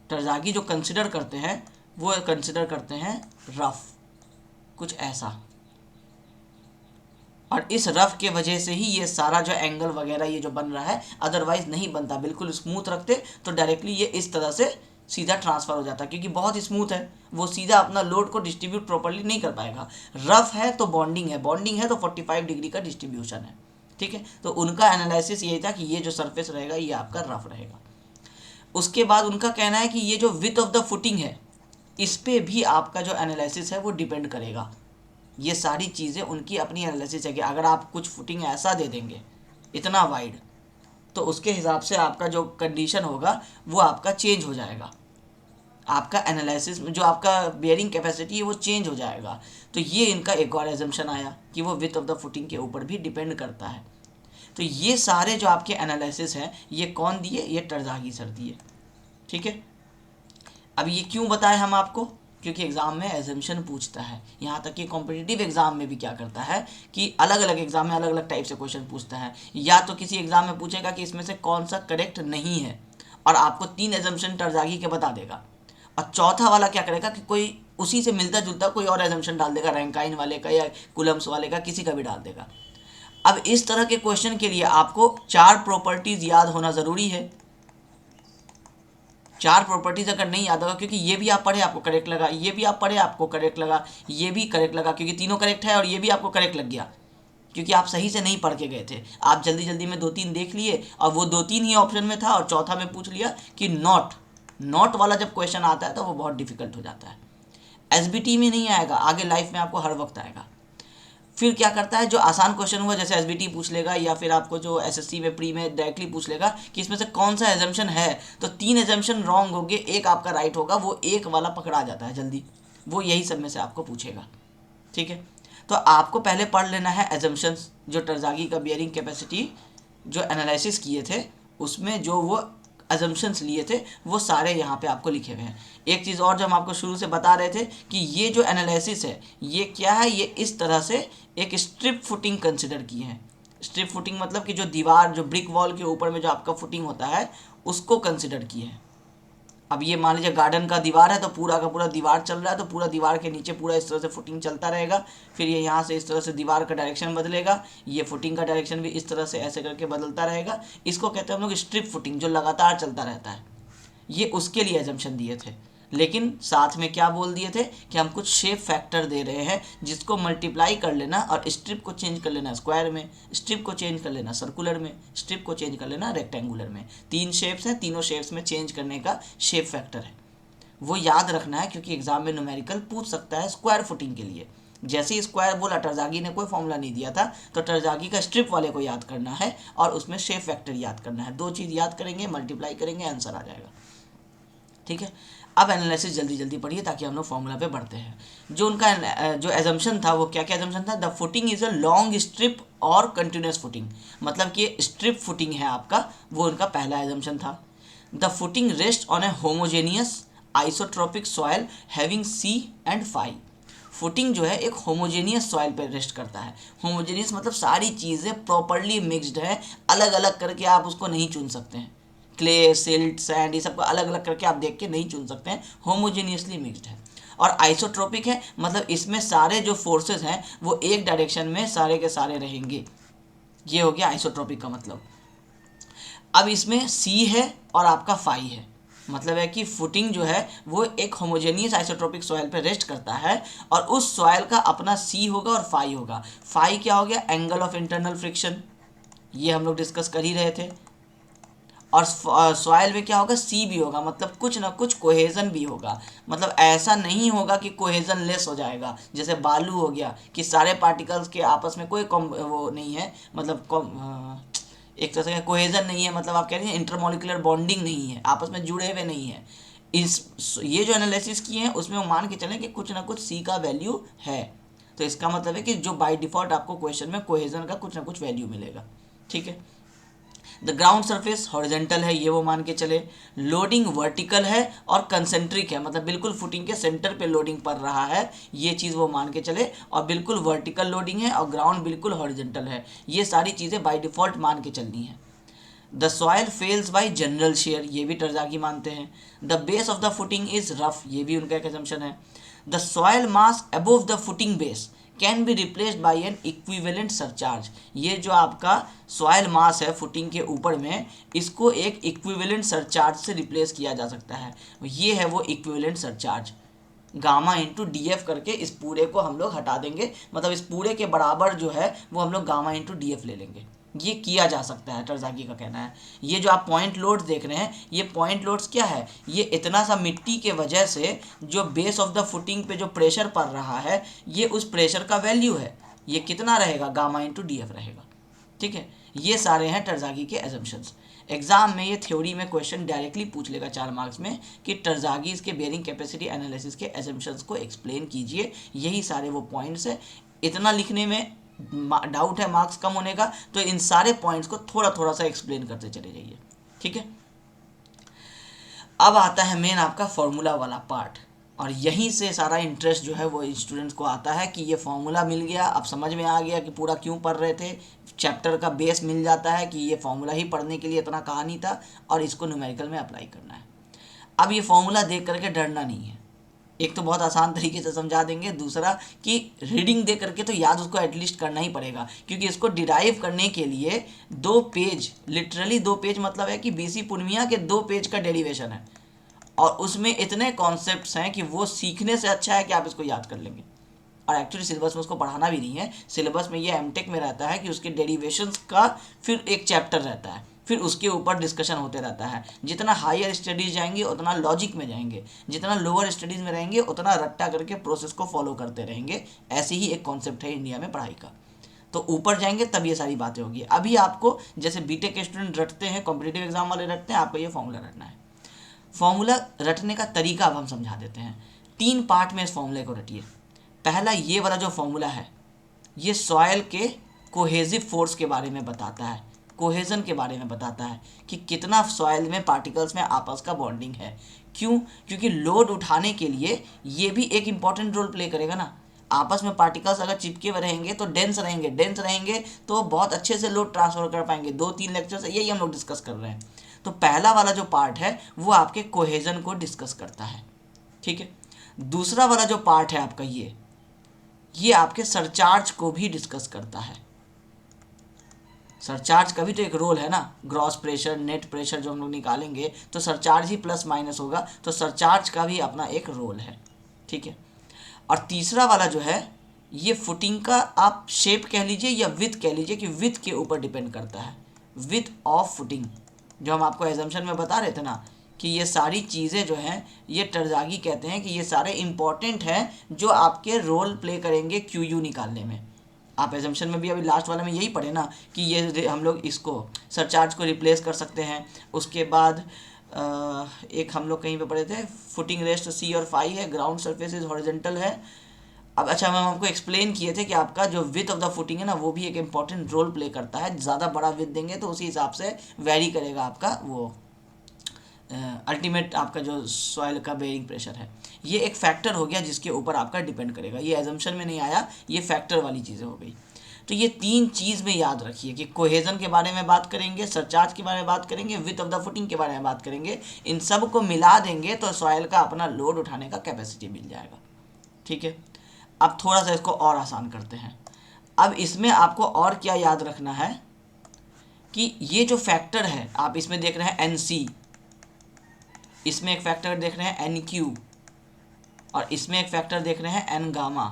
टरज़ागी जो कंसिडर करते हैं वो कंसिडर करते हैं रफ़, कुछ ऐसा। और इस रफ के वजह से ही ये सारा जो एंगल वगैरह ये जो बन रहा है, अदरवाइज नहीं बनता। बिल्कुल स्मूथ रखते तो डायरेक्टली ये इस तरह से सीधा ट्रांसफ़र हो जाता, क्योंकि बहुत स्मूथ है, वो सीधा अपना लोड को डिस्ट्रीब्यूट प्रॉपर्ली नहीं कर पाएगा। रफ है तो बॉन्डिंग है, बॉन्डिंग है तो 45 डिग्री का डिस्ट्रीब्यूशन है। ठीक है, तो उनका एनालिसिस यही था कि ये जो सरफेस रहेगा ये आपका रफ रहेगा। उसके बाद उनका कहना है कि ये जो विथ ऑफ द फुटिंग है इस पे भी आपका जो एनालिसिस है वो डिपेंड करेगा। ये सारी चीज़ें उनकी अपनी एनालिसिस है कि अगर आप कुछ फुटिंग ऐसा दे देंगे इतना वाइड, तो उसके हिसाब से आपका जो कंडीशन होगा वो आपका चेंज हो जाएगा, आपका एनालिसिस में जो आपका बेयरिंग कैपेसिटी है वो चेंज हो जाएगा। तो ये इनका एक और एजम्पशन आया कि वो विथ ऑफ द फुटिंग के ऊपर भी डिपेंड करता है। तो ये सारे जो आपके एनालिसिस हैं ये कौन दिए, ये टरज़ागी सर दिए। ठीक है, अब ये क्यों बताएं हम आपको, क्योंकि एग्ज़ाम में एजम्पशन पूछता है। यहाँ तक कि कॉम्पिटिटिव एग्ज़ाम में भी क्या करता है कि अलग अलग एग्ज़ाम में अलग अलग टाइप से क्वेश्चन पूछता है। या तो किसी एग्ज़ाम में पूछेगा कि इसमें से कौन सा करेक्ट नहीं है और आपको 3 एजम्पशन टरज़ागी के बता देगा, और चौथा वाला क्या करेगा कि कोई उसी से मिलता जुलता कोई और एजम्पशन डाल देगा, रैंकाइन वाले का या कुलम्स वाले का, किसी का भी डाल देगा। अब इस तरह के क्वेश्चन के लिए आपको 4 प्रॉपर्टीज़ याद होना ज़रूरी है। 4 प्रॉपर्टीज़ अगर नहीं याद होगा, क्योंकि ये भी आप पढ़े आपको करेक्ट लगा, ये भी आप पढ़े आपको करेक्ट लगा, ये भी करेक्ट लगा क्योंकि तीनों करेक्ट है, और ये भी आपको करेक्ट लग गया क्योंकि आप सही से नहीं पढ़ के गए थे, आप जल्दी जल्दी में 2-3 देख लिए और वो 2-3 ही ऑप्शन में था और चौथा में पूछ लिया कि नॉट वाला जब क्वेश्चन आता है तो वो बहुत डिफिकल्ट हो जाता है। एसबीटी में नहीं आएगा, आगे लाइफ में आपको हर वक्त आएगा। फिर क्या करता है, जो आसान क्वेश्चन हुआ जैसे एसबीटी पूछ लेगा या फिर आपको जो एसएससी में प्री में डायरेक्टली पूछ लेगा कि इसमें से कौन सा एजम्पशन है, तो 3 एजम्पशन रॉन्ग होंगे, एक आपका राइट होगा, वो एक वाला पकड़ा जाता है जल्दी, वो यही सब में से आपको पूछेगा। ठीक है, तो आपको पहले पढ़ लेना है एजम्पशंस, जो टरज़ागी का बियरिंग कैपेसिटी जो एनालिसिस किए थे उसमें जो वो अजम्पशंस लिए थे वो सारे यहाँ पे आपको लिखे हुए हैं। एक चीज़ और जो हम आपको शुरू से बता रहे थे कि ये जो एनालिसिस है ये क्या है, ये इस तरह से एक स्ट्रिप फुटिंग कंसिडर की है। स्ट्रिप फुटिंग मतलब कि जो दीवार, जो ब्रिक वॉल के ऊपर में जो आपका फुटिंग होता है उसको कंसिडर की है। अब ये मान लीजिए गार्डन का दीवार है तो पूरा का पूरा दीवार चल रहा है, तो पूरा दीवार के नीचे पूरा इस तरह से फुटिंग चलता रहेगा, फिर ये यहाँ से इस तरह से दीवार का डायरेक्शन बदलेगा, ये फुटिंग का डायरेक्शन भी इस तरह से ऐसे करके बदलता रहेगा। इसको कहते हैं हम लोग स्ट्रिप फुटिंग, जो लगातार चलता रहता है। ये उसके लिए एजम्पशन दिए थे, लेकिन साथ में क्या बोल दिए थे कि हम कुछ शेप फैक्टर दे रहे हैं जिसको मल्टीप्लाई कर लेना और स्ट्रिप को चेंज कर लेना स्क्वायर में, स्ट्रिप को चेंज कर लेना सर्कुलर में, स्ट्रिप को चेंज कर लेना रेक्टेंगुलर में। 3 शेप्स हैं, तीनों शेप्स में चेंज करने का शेप फैक्टर है, वो याद रखना है क्योंकि एग्जाम में न्यूमेरिकल पूछ सकता है स्क्वायर फुटिंग के लिए। जैसे ही स्क्वायर बोला, टरज़ागी ने कोई फॉर्मूला नहीं दिया था, तो टरज़ागी का स्ट्रिप वाले को याद करना है और उसमें शेप फैक्टर याद करना है। 2 चीज़ याद करेंगे, मल्टीप्लाई करेंगे, आंसर आ जाएगा। ठीक है, अब एनालिसिस जल्दी जल्दी पढ़िए ताकि हम लोग फॉर्मूला पे बढ़ते हैं। जो उनका जो एजम्पशन था वो क्या क्या एजम्पशन था, the footing is a long strip और कंटिन्यूस फुटिंग, मतलब कि स्ट्रिप फुटिंग है आपका, वो उनका पहला एजम्पशन था। The footing rest on a homogeneous isotropic soil having c and phi. Footing जो है एक होमोजेनियस सॉइल पर रेस्ट करता है। होमोजेनियस मतलब सारी चीज़ें प्रॉपरली मिक्स्ड है, अलग अलग करके आप उसको नहीं चुन सकते हैं, क्ले, सिल्ट, सैंड, ये सबको अलग अलग करके आप देख के नहीं चुन सकते हैं, होमोजेनियसली मिक्स्ड है। और आइसोट्रोपिक है, मतलब इसमें सारे जो फोर्सेस हैं वो एक डायरेक्शन में सारे के सारे रहेंगे, ये हो गया आइसोट्रोपिक का मतलब। अब इसमें सी है और आपका फाई है, मतलब है कि फुटिंग जो है वो एक होमोजेनियस आइसोट्रोपिक सॉइल पे रेस्ट करता है और उस सॉइल का अपना सी होगा और फाई होगा। फाई क्या हो गया, एंगल ऑफ इंटरनल फ्रिक्शन, ये हम लोग डिस्कस कर ही रहे थे। और सॉइल में क्या होगा, सी भी होगा, मतलब कुछ ना कुछ कोहेजन भी होगा, मतलब ऐसा नहीं होगा कि कोहेजन लेस हो जाएगा, जैसे बालू हो गया कि सारे पार्टिकल्स के आपस में कोई वो नहीं है, मतलब एक तरह से कोहेजन नहीं है, मतलब आप कह रहे हैं इंटरमोलिकुलर बॉन्डिंग नहीं है, आपस में जुड़े हुए नहीं है। ये जो एनालिसिस किए हैं उसमें वो मान के चलें कि कुछ ना कुछ सी का वैल्यू है, तो इसका मतलब है कि जो बाय डिफ़ॉल्ट आपको क्वेश्चन में कोहेजन का कुछ ना कुछ वैल्यू मिलेगा। ठीक है, द ग्राउंड सरफेस हॉरिजेंटल है, ये वो मान के चले। लोडिंग वर्टिकल है और कंसेंट्रिक है, मतलब बिल्कुल फुटिंग के सेंटर पे लोडिंग पड़ रहा है, ये चीज़ वो मान के चले। और बिल्कुल वर्टिकल लोडिंग है और ग्राउंड बिल्कुल हॉरिजेंटल है, ये सारी चीज़ें बाय डिफ़ॉल्ट मान के चलनी है। The soil fails bye general share, ये भी टरज़ागी मानते हैं। The base of the footing is rough, ये भी उनका एक असम्पशन है। The soil mass above the footing base can be replaced by N equivalent surcharge, ये जो आपका सॉइल मास है फुटिंग के ऊपर में, इसको एक इक्विवेलेंट सरचार्ज से रिप्लेस किया जा सकता है, ये है वो equivalent surcharge. Gamma into D F करके इस पूरे को हम लोग हटा देंगे, मतलब इस पूरे के बराबर जो है वो हम लोग गामा इंटू डी एफ ले लेंगे। ये किया जा सकता है, टरज़ागी का कहना है। ये जो आप पॉइंट लोड्स देख रहे हैं, ये पॉइंट लोड्स क्या है, ये इतना सा मिट्टी के वजह से जो बेस ऑफ द फुटिंग पे जो प्रेशर पड़ रहा है, ये उस प्रेशर का वैल्यू है। ये कितना रहेगा, गामा इंटू डी एफ रहेगा। ठीक है, ये सारे हैं टरज़ागी के एजम्पशंस। एग्जाम में ये थ्योरी में क्वेश्चन डायरेक्टली पूछ लेगा 4 मार्क्स में कि टरज़ागी के बेयरिंग कैपेसिटी एनालिसिस के एजम्पशंस को एक्सप्लेन कीजिए। यही सारे वो पॉइंट्स है। इतना लिखने में डाउट है मार्क्स कम होने का, तो इन सारे पॉइंट्स को थोड़ा थोड़ा सा एक्सप्लेन करते चले जाइए। ठीक है, अब आता है मेन आपका फॉर्मूला वाला पार्ट, और यहीं से सारा इंटरेस्ट जो है वो स्टूडेंट्स को आता है कि ये फॉर्मूला मिल गया, अब समझ में आ गया कि पूरा क्यों पढ़ रहे थे। चैप्टर का बेस मिल जाता है कि ये फॉर्मूला ही पढ़ने के लिए इतना कहानी था और इसको न्यूमेरिकल में अप्लाई करना है। अब ये फॉर्मूला देख करके डरना नहीं है। एक तो बहुत आसान तरीके से समझा देंगे, दूसरा कि रीडिंग दे करके तो याद उसको एटलीस्ट करना ही पड़ेगा, क्योंकि इसको डिराइव करने के लिए 2 पेज, लिटरली 2 पेज मतलब है कि बीसी पूर्णिया के 2 पेज का डेरिवेशन है, और उसमें इतने कॉन्सेप्ट्स हैं कि वो सीखने से अच्छा है कि आप इसको याद कर लेंगे। और एक्चुअली सिलेबस में उसको पढ़ाना भी नहीं है, सिलेबस में ये एमटेक में रहता है कि उसके डेरिवेशंस का फिर एक चैप्टर रहता है, फिर उसके ऊपर डिस्कशन होते रहता है। जितना हायर स्टडीज़ जाएंगे उतना लॉजिक में जाएंगे, जितना लोअर स्टडीज़ में रहेंगे उतना रट्टा करके प्रोसेस को फॉलो करते रहेंगे। ऐसे ही एक कॉन्सेप्ट है इंडिया में पढ़ाई का। तो ऊपर जाएंगे तब ये सारी बातें होगी। अभी आपको जैसे बीटेक के स्टूडेंट रटते हैं, कॉम्पिटिटिव एग्जाम वाले रटते हैं, आपको ये फॉर्मूला रटना है। फॉर्मूला रटने का तरीका अब हम समझा देते हैं। 3 पार्ट में इस फॉर्मूले को रटिए। पहला, ये वाला जो फॉर्मूला है ये सॉयल के कोहेजिव फोर्स के बारे में बताता है, कोहेजन के बारे में बताता है कि कितना सॉयल में पार्टिकल्स में आपस का बॉन्डिंग है। क्यों? क्योंकि लोड उठाने के लिए ये भी एक इम्पॉर्टेंट रोल प्ले करेगा ना। आपस में पार्टिकल्स अगर चिपके हुए रहेंगे तो डेंस रहेंगे तो बहुत अच्छे से लोड ट्रांसफर कर पाएंगे। 2-3 लेक्चर से यही हम लोग डिस्कस कर रहे हैं। तो पहला वाला जो पार्ट है वो आपके कोहेजन को डिस्कस करता है। ठीक है, दूसरा वाला जो पार्ट है आपका ये आपके सरचार्ज को भी डिस्कस करता है। सरचार्ज का भी तो एक रोल है ना, ग्रॉस प्रेशर नेट प्रेशर जो हम लोग निकालेंगे तो सरचार्ज ही प्लस माइनस होगा, तो सरचार्ज का भी अपना एक रोल है। ठीक है, और तीसरा वाला जो है ये फुटिंग का आप शेप कह लीजिए या विथ कह लीजिए, कि विथ के ऊपर डिपेंड करता है, विथ ऑफ फुटिंग। जो हम आपको एजम्पशन में बता रहे थे ना कि ये सारी चीज़ें जो हैं ये टरज़ागी कहते हैं कि ये सारे इंपॉर्टेंट हैं जो आपके रोल प्ले करेंगे क्यू यू निकालने में। आप एजम्पशन में भी अभी लास्ट वाले में यही पढ़े ना कि ये हम लोग इसको सरचार्ज को रिप्लेस कर सकते हैं। उसके बाद एक हम लोग कहीं पे पढ़े थे, फुटिंग रेस्ट सी और फाई है, ग्राउंड सरफेस इज हॉरिजॉन्टल है। अब अच्छा, हम आपको एक्सप्लेन किए थे कि आपका जो विथ ऑफ द फुटिंग है ना वो भी एक इम्पॉर्टेंट रोल प्ले करता है। ज़्यादा बड़ा विथ देंगे तो उसी हिसाब से वेरी करेगा आपका वो अल्टीमेट आपका जो सॉइल का बेयरिंग प्रेशर है। ये एक फैक्टर हो गया जिसके ऊपर आपका डिपेंड करेगा। ये एजम्पशन में नहीं आया, ये फैक्टर वाली चीज़ें हो गई। तो ये 3 चीज़ में याद रखिए कि कोहेजन के बारे में बात करेंगे, सरचार्ज के बारे में बात करेंगे, विथ ऑफ द फुटिंग के बारे में बात करेंगे। इन सब को मिला देंगे तो सॉइल का अपना लोड उठाने का कैपेसिटी मिल जाएगा। ठीक है, अब थोड़ा सा इसको और आसान करते हैं। अब इसमें आपको और क्या याद रखना है कि ये जो फैक्टर है आप इसमें देख रहे हैं NC, इसमें एक फैक्टर देख रहे हैं NQ, और इसमें एक फैक्टर देख रहे हैं N गामा,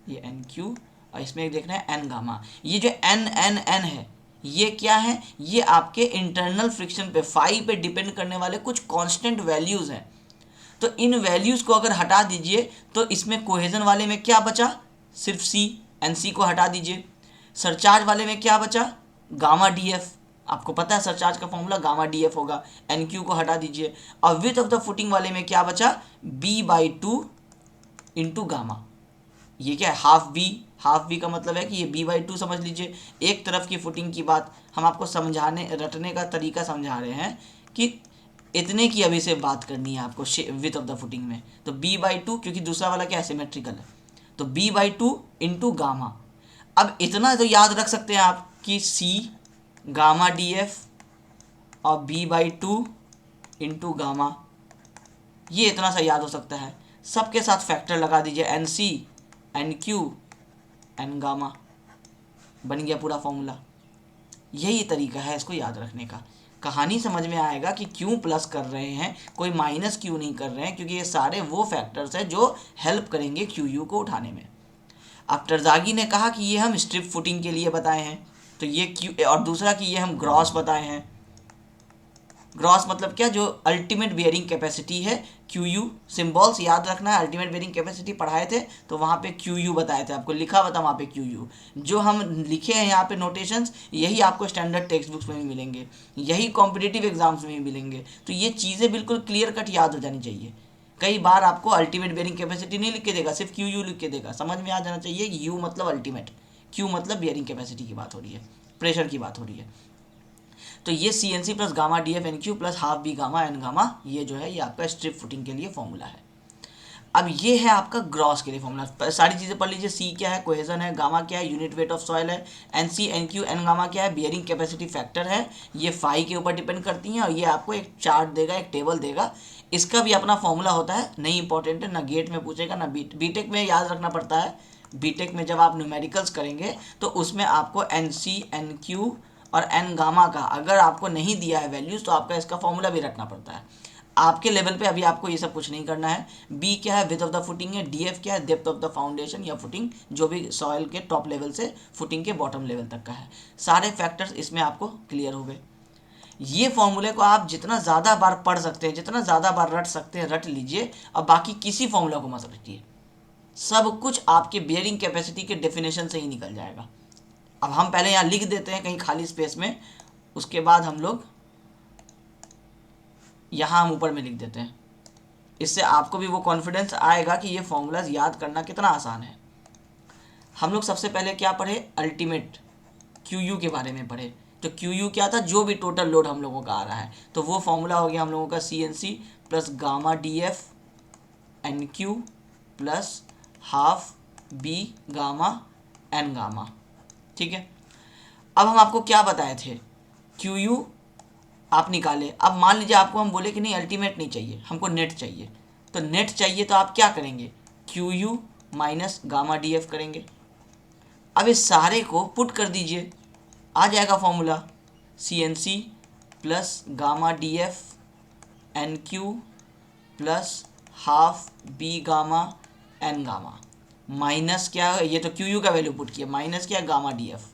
ये NQ, और इसमें एक देख रहे हैं N गामा। ये जो N है ये क्या है, ये आपके इंटरनल फ्रिक्शन पे फाई पे डिपेंड करने वाले कुछ कांस्टेंट वैल्यूज़ हैं। तो इन वैल्यूज़ को अगर हटा दीजिए तो इसमें कोहेजन वाले में क्या बचा, सिर्फ C, NC को हटा दीजिए। सरचार्ज वाले में क्या बचा, गामा DF, आपको पता है सरचार्ज का फॉर्मूला गामा DF होगा, NQ को हटा दीजिए। और विथ ऑफ द फुटिंग वाले में क्या बचा, B/2 इंटू गामा। ये क्या है, हाफ V का मतलब है कि ये B/2 समझ लीजिए। एक तरफ की फुटिंग की बात हम आपको समझाने रटने का तरीका समझा रहे हैं कि इतने की अभी से बात करनी है आपको विथ ऑफ द फुटिंग में। तो B/2, क्योंकि दूसरा वाला क्या है, सिमेट्रिकल है, तो B/2 इंटू गामा। अब इतना तो याद रख सकते हैं आप कि C गामा DF और B/2 इंटू गामा, ये इतना सा याद हो सकता है। सबके साथ फैक्टर लगा दीजिए, NC NQ N गामा, बन गया पूरा फॉर्मूला। यही तरीका है इसको याद रखने का। कहानी समझ में आएगा कि क्यों प्लस कर रहे हैं, कोई माइनस क्यों नहीं कर रहे हैं, क्योंकि ये सारे वो फैक्टर्स हैं जो हेल्प करेंगे क्यू यू को उठाने में। अब टरज़ागी ने कहा कि ये हम स्ट्रिप फुटिंग के लिए बताए हैं, तो ये क्यू, और दूसरा कि ये हम ग्रॉस बताए हैं। ग्रॉस मतलब क्या, जो अल्टीमेट बियरिंग कैपेसिटी है क्यू यू, सिम्बॉल्स याद रखना है। अल्टीमेट बियरिंग कैपेसिटी पढ़ाए थे तो वहाँ पे क्यू यू बताए थे, आपको लिखा हुआ था वहाँ पे क्यू यू। जो हम लिखे हैं यहाँ पे नोटेशंस, यही आपको स्टैंडर्ड टेक्स्ट बुक्स में भी मिलेंगे, यही कॉम्पिटिटिव एग्जाम्स में भी मिलेंगे। तो ये चीज़ें बिल्कुल क्लियर कट याद हो जानी चाहिए। कई बार आपको अल्टीमेट बियरिंग कैपेसिटी नहीं लिख के देगा, सिर्फ क्यू यू लिख के देगा। समझ में आ जाना चाहिए कि यू मतलब अल्टीमेट, क्यू मतलब बियरिंग कैपेसिटी की बात हो रही है, प्रेशर की बात हो रही है। तो ये c N C plus gamma D F N Q plus half B gamma N gamma, ये जो है ये आपका स्ट्रिप फुटिंग के लिए फॉर्मूला है। अब ये है आपका ग्रॉस के लिए फॉर्मूला। सारी चीज़ें पढ़ लीजिए। सी क्या है, कोहेजन है। गामा क्या है, यूनिट वेट ऑफ सॉइल है। N C N Q N gamma क्या है, बियरिंग कैपेसिटी फैक्टर है। ये फाई के ऊपर डिपेंड करती हैं और ये आपको एक चार्ट देगा, एक टेबल देगा। इसका भी अपना फॉर्मूला होता है, नहीं इंपॉर्टेंट है, ना गेट में पूछेगा ना बीटेक में याद रखना पड़ता है। बीटेक में जब आप न्यूमेरिकल्स करेंगे तो उसमें आपको एन सी एन क्यू और एन गामा का अगर आपको नहीं दिया है वैल्यूज़ तो आपका इसका फॉर्मूला भी रखना पड़ता है। आपके लेवल पे अभी आपको ये सब कुछ नहीं करना है। बी क्या है, विड्थ ऑफ द फुटिंग है। डी एफ क्या है, डेप्थ ऑफ द फाउंडेशन या फुटिंग, जो भी सॉइल के टॉप लेवल से फुटिंग के बॉटम लेवल तक का है। सारे फैक्टर्स इसमें आपको क्लियर हो गए। ये फॉर्मूले को आप जितना ज़्यादा बार पढ़ सकते हैं, जितना ज़्यादा बार रट सकते हैं रट लीजिए। अब बाकी किसी फॉर्मूला को मत रटिए, सब कुछ आपके बियरिंग कैपेसिटी के डेफिनेशन से ही निकल जाएगा। अब हम पहले यहाँ लिख देते हैं कहीं खाली स्पेस में, उसके बाद हम लोग यहाँ हम ऊपर में लिख देते हैं। इससे आपको भी वो कॉन्फिडेंस आएगा कि ये फॉर्मूलाज याद करना कितना आसान है। हम लोग सबसे पहले क्या पढ़े, अल्टीमेट क्यू यू के बारे में पढ़े। तो क्यू यू क्या था, जो भी टोटल लोड हम लोगों का आ रहा है, तो वो फॉर्मूला हो गया हम लोगों का C N C plus gamma D F N Q plus half B gamma N gamma. ठीक है। अब हम आपको क्या बताए थे, क्यू यू आप निकाले। अब मान लीजिए आपको हम बोले कि नहीं अल्टीमेट नहीं चाहिए, हमको नेट चाहिए। तो नेट चाहिए तो आप क्या करेंगे, Q U minus gamma D F करेंगे। अब इस सारे को पुट कर दीजिए, आ जाएगा formula C N C plus gamma D F N Q plus half B gamma N gamma minus क्या, ये तो क्यू यू का वैल्यू पुट किया, माइनस क्या गामा डी एफ।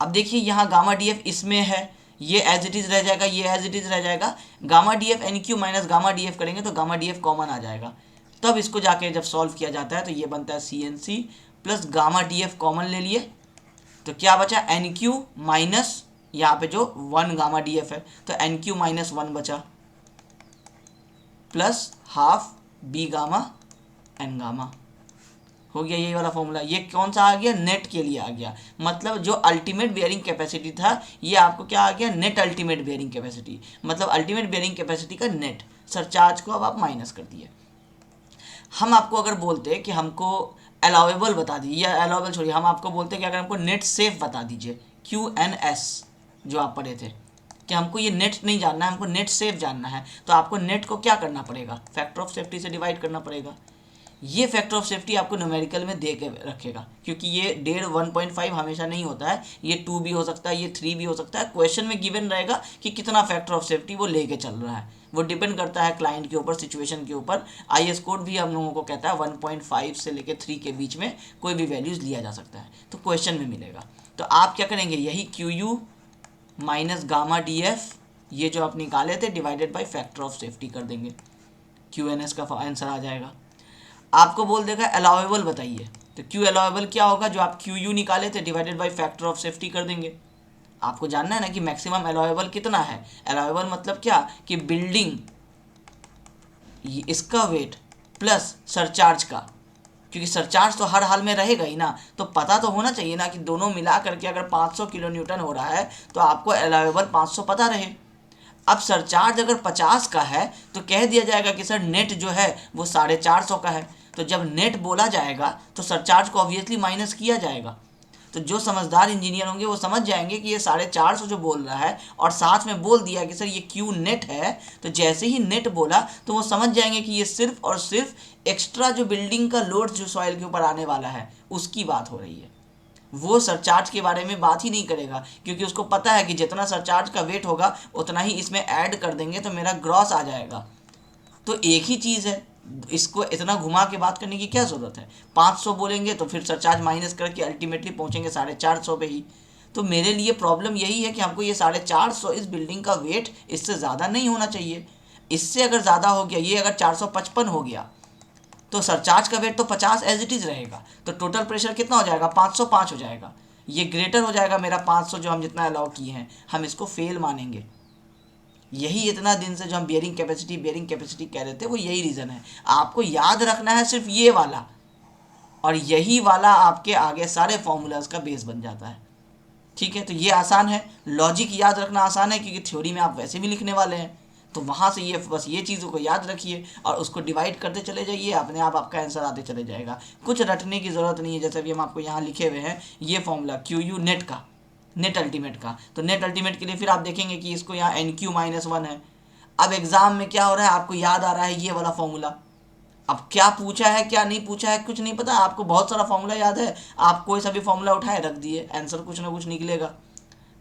अब देखिए यहाँ गामा डी एफ इसमें है, ये एज इट इज़ रह जाएगा, ये एज इट इज़ रह जाएगा। Gamma D F N Q minus gamma D F करेंगे तो गामा डी एफ कॉमन आ जाएगा। तब इसको जाके जब सॉल्व किया जाता है तो ये बनता है C N C plus gamma D F common ले लिए तो क्या बचा, एन क्यू माइनस यहाँ पे जो 1 गामा डी एफ है तो एन क्यू माइनस 1 बचा plus half B gamma N gamma. हो गया यही वाला फॉर्मूला। ये कौन सा आ गया, नेट के लिए आ गया। मतलब जो अल्टीमेट बियरिंग कैपेसिटी था ये आपको क्या आ गया, नेट अल्टीमेट बियरिंग कैपेसिटी। मतलब अल्टीमेट बियरिंग कैपेसिटी का नेट, सरचार्ज को अब आप माइनस कर दिए। हम आपको अगर बोलते कि हमको अलाउेबल बता दीजिए, या अलाउेबल छोड़िए, हम आपको बोलते कि अगर हमको नेट सेफ बता दीजिए, क्यू एन एस जो आप पढ़े थे, कि हमको ये नेट नहीं जानना है, हमको नेट सेफ जानना है, तो आपको नेट को क्या करना पड़ेगा, फैक्टर ऑफ सेफ्टी से डिवाइड करना पड़ेगा। ये फैक्टर ऑफ सेफ्टी आपको न्यूमेरिकल में दे के रखेगा, क्योंकि ये 1.5 हमेशा नहीं होता है, ये 2 भी हो सकता है, ये 3 भी हो सकता है। क्वेश्चन में गिवन रहेगा कि कितना फैक्टर ऑफ सेफ्टी वो लेके चल रहा है, वो डिपेंड करता है क्लाइंट के ऊपर, सिचुएशन के ऊपर। आईएस कोड भी हम लोगों को कहता है 1.5 से लेकर 3 के बीच में कोई भी वैल्यूज़ लिया जा सकता है, तो क्वेश्चन में मिलेगा। तो आप क्या करेंगे, यही Q U minus gamma D F, ये जो आप निकाले थे, divided by factor of safety कर देंगे, क्यू एन एस का आंसर आ जाएगा। आपको बोल देगा अलाउेबल बताइए, तो क्यू अलाउेबल क्या होगा, जो आप क्यू यू निकाले थे divided by factor of safety कर देंगे। आपको जानना है ना कि मैक्सिमम अलाउेबल कितना है। अलाउेबल मतलब क्या, कि बिल्डिंग इसका वेट प्लस सरचार्ज का, क्योंकि सरचार्ज तो हर हाल में रहेगा ही ना, तो पता तो होना चाहिए ना कि दोनों मिला करके अगर 500 किलो न्यूटन हो रहा है तो आपको अलाउेबल 500 पता रहे। अब सरचार्ज अगर 50 का है तो कह दिया जाएगा कि सर नेट जो है वो 450 का है, तो जब नेट बोला जाएगा तो सरचार्ज को ऑब्वियसली माइनस किया जाएगा। तो जो समझदार इंजीनियर होंगे वो समझ जाएंगे कि ये 450 जो बोल रहा है और साथ में बोल दिया कि सर ये क्यू नेट है, तो जैसे ही नेट बोला तो वो समझ जाएंगे कि ये सिर्फ और सिर्फ एक्स्ट्रा जो बिल्डिंग का लोड जो सॉइल के ऊपर आने वाला है उसकी बात हो रही है। वो सरचार्ज के बारे में बात ही नहीं करेगा, क्योंकि उसको पता है कि जितना सरचार्ज का वेट होगा उतना ही इसमें ऐड कर देंगे तो मेरा ग्रॉस आ जाएगा। तो एक ही चीज़ है, इसको इतना घुमा के बात करने की क्या ज़रूरत है। 500 बोलेंगे तो फिर सरचार्ज माइनस करके अल्टीमेटली पहुंचेंगे 450 पे ही। तो मेरे लिए प्रॉब्लम यही है कि हमको ये 450 इस बिल्डिंग का वेट इससे ज़्यादा नहीं होना चाहिए। इससे अगर ज़्यादा हो गया, ये अगर 455 हो गया, तो सरचार्ज का वेट तो 50 एज इट इज़ रहेगा। तो टोटल प्रेशर कितना हो जाएगा, 505 हो जाएगा। ये ग्रेटर हो जाएगा मेरा 500 जो हम जितना अलाउ किए हैं, हम इसको फेल मानेंगे। यही इतना दिन से जो हम बेयरिंग कैपेसिटी कह रहे थे, वो यही रीज़न है। आपको याद रखना है सिर्फ ये वाला, और यही वाला आपके आगे सारे फॉर्मूलाज का बेस बन जाता है। ठीक है, तो ये आसान है, लॉजिक याद रखना आसान है, क्योंकि थ्योरी में आप वैसे भी लिखने वाले हैं। तो वहाँ से ये बस ये चीज़ों को याद रखिए और उसको डिवाइड करते चले जाइए, अपने आप आपका आंसर आते चले जाएगा। कुछ रटने की ज़रूरत नहीं है। जैसे भी हम आपको यहाँ लिखे हुए हैं ये फॉर्मूला क्यू यू नेट का, नेट अल्टीमेट का, तो नेट अल्टीमेट के लिए फिर आप देखेंगे कि इसको यहाँ एन क्यू -1 है। अब एग्ज़ाम में क्या हो रहा है, आपको याद आ रहा है ये वाला फॉर्मूला। अब क्या पूछा है क्या नहीं पूछा है कुछ नहीं पता, आपको बहुत सारा फॉर्मूला याद है, आप कोई सा भी फॉर्मूला उठाए रख दिए, आंसर कुछ ना कुछ निकलेगा।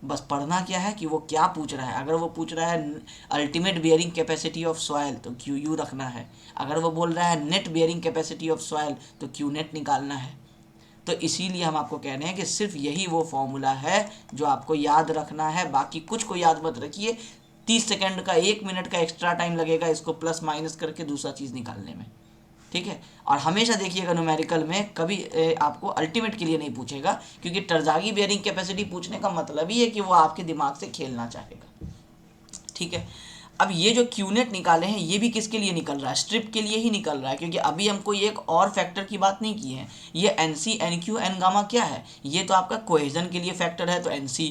बस पढ़ना क्या है कि वो क्या पूछ रहा है। अगर वो पूछ रहा है ultimate bearing capacity of soil, तो क्यू यू रखना है। अगर वो बोल रहा है net bearing capacity of soil, तो क्यू नेट निकालना है। तो इसीलिए हम आपको कह रहे हैं कि सिर्फ यही वो फॉर्मूला है जो आपको याद रखना है, बाकी कुछ को याद मत रखिए। 30 सेकेंड का 1 मिनट का एक्स्ट्रा टाइम लगेगा इसको प्लस माइनस करके दूसरा चीज़ निकालने में। ठीक है, और हमेशा देखिएगा न्यूमेरिकल में कभी आपको अल्टीमेट के लिए नहीं पूछेगा, क्योंकि टरज़ागी बेयरिंग कैपेसिटी पूछने का मतलब ही है कि वो आपके दिमाग से खेलना चाहेगा। ठीक है, अब ये जो क्यूनेट निकाले हैं ये भी किसके लिए निकल रहा है, स्ट्रिप के लिए ही निकल रहा है, क्योंकि अभी हम कोई एक और फैक्टर की बात नहीं की है। ये N C N Q N gamma क्या है, ये तो आपका कोहेजन के लिए फैक्टर है, तो एन सी।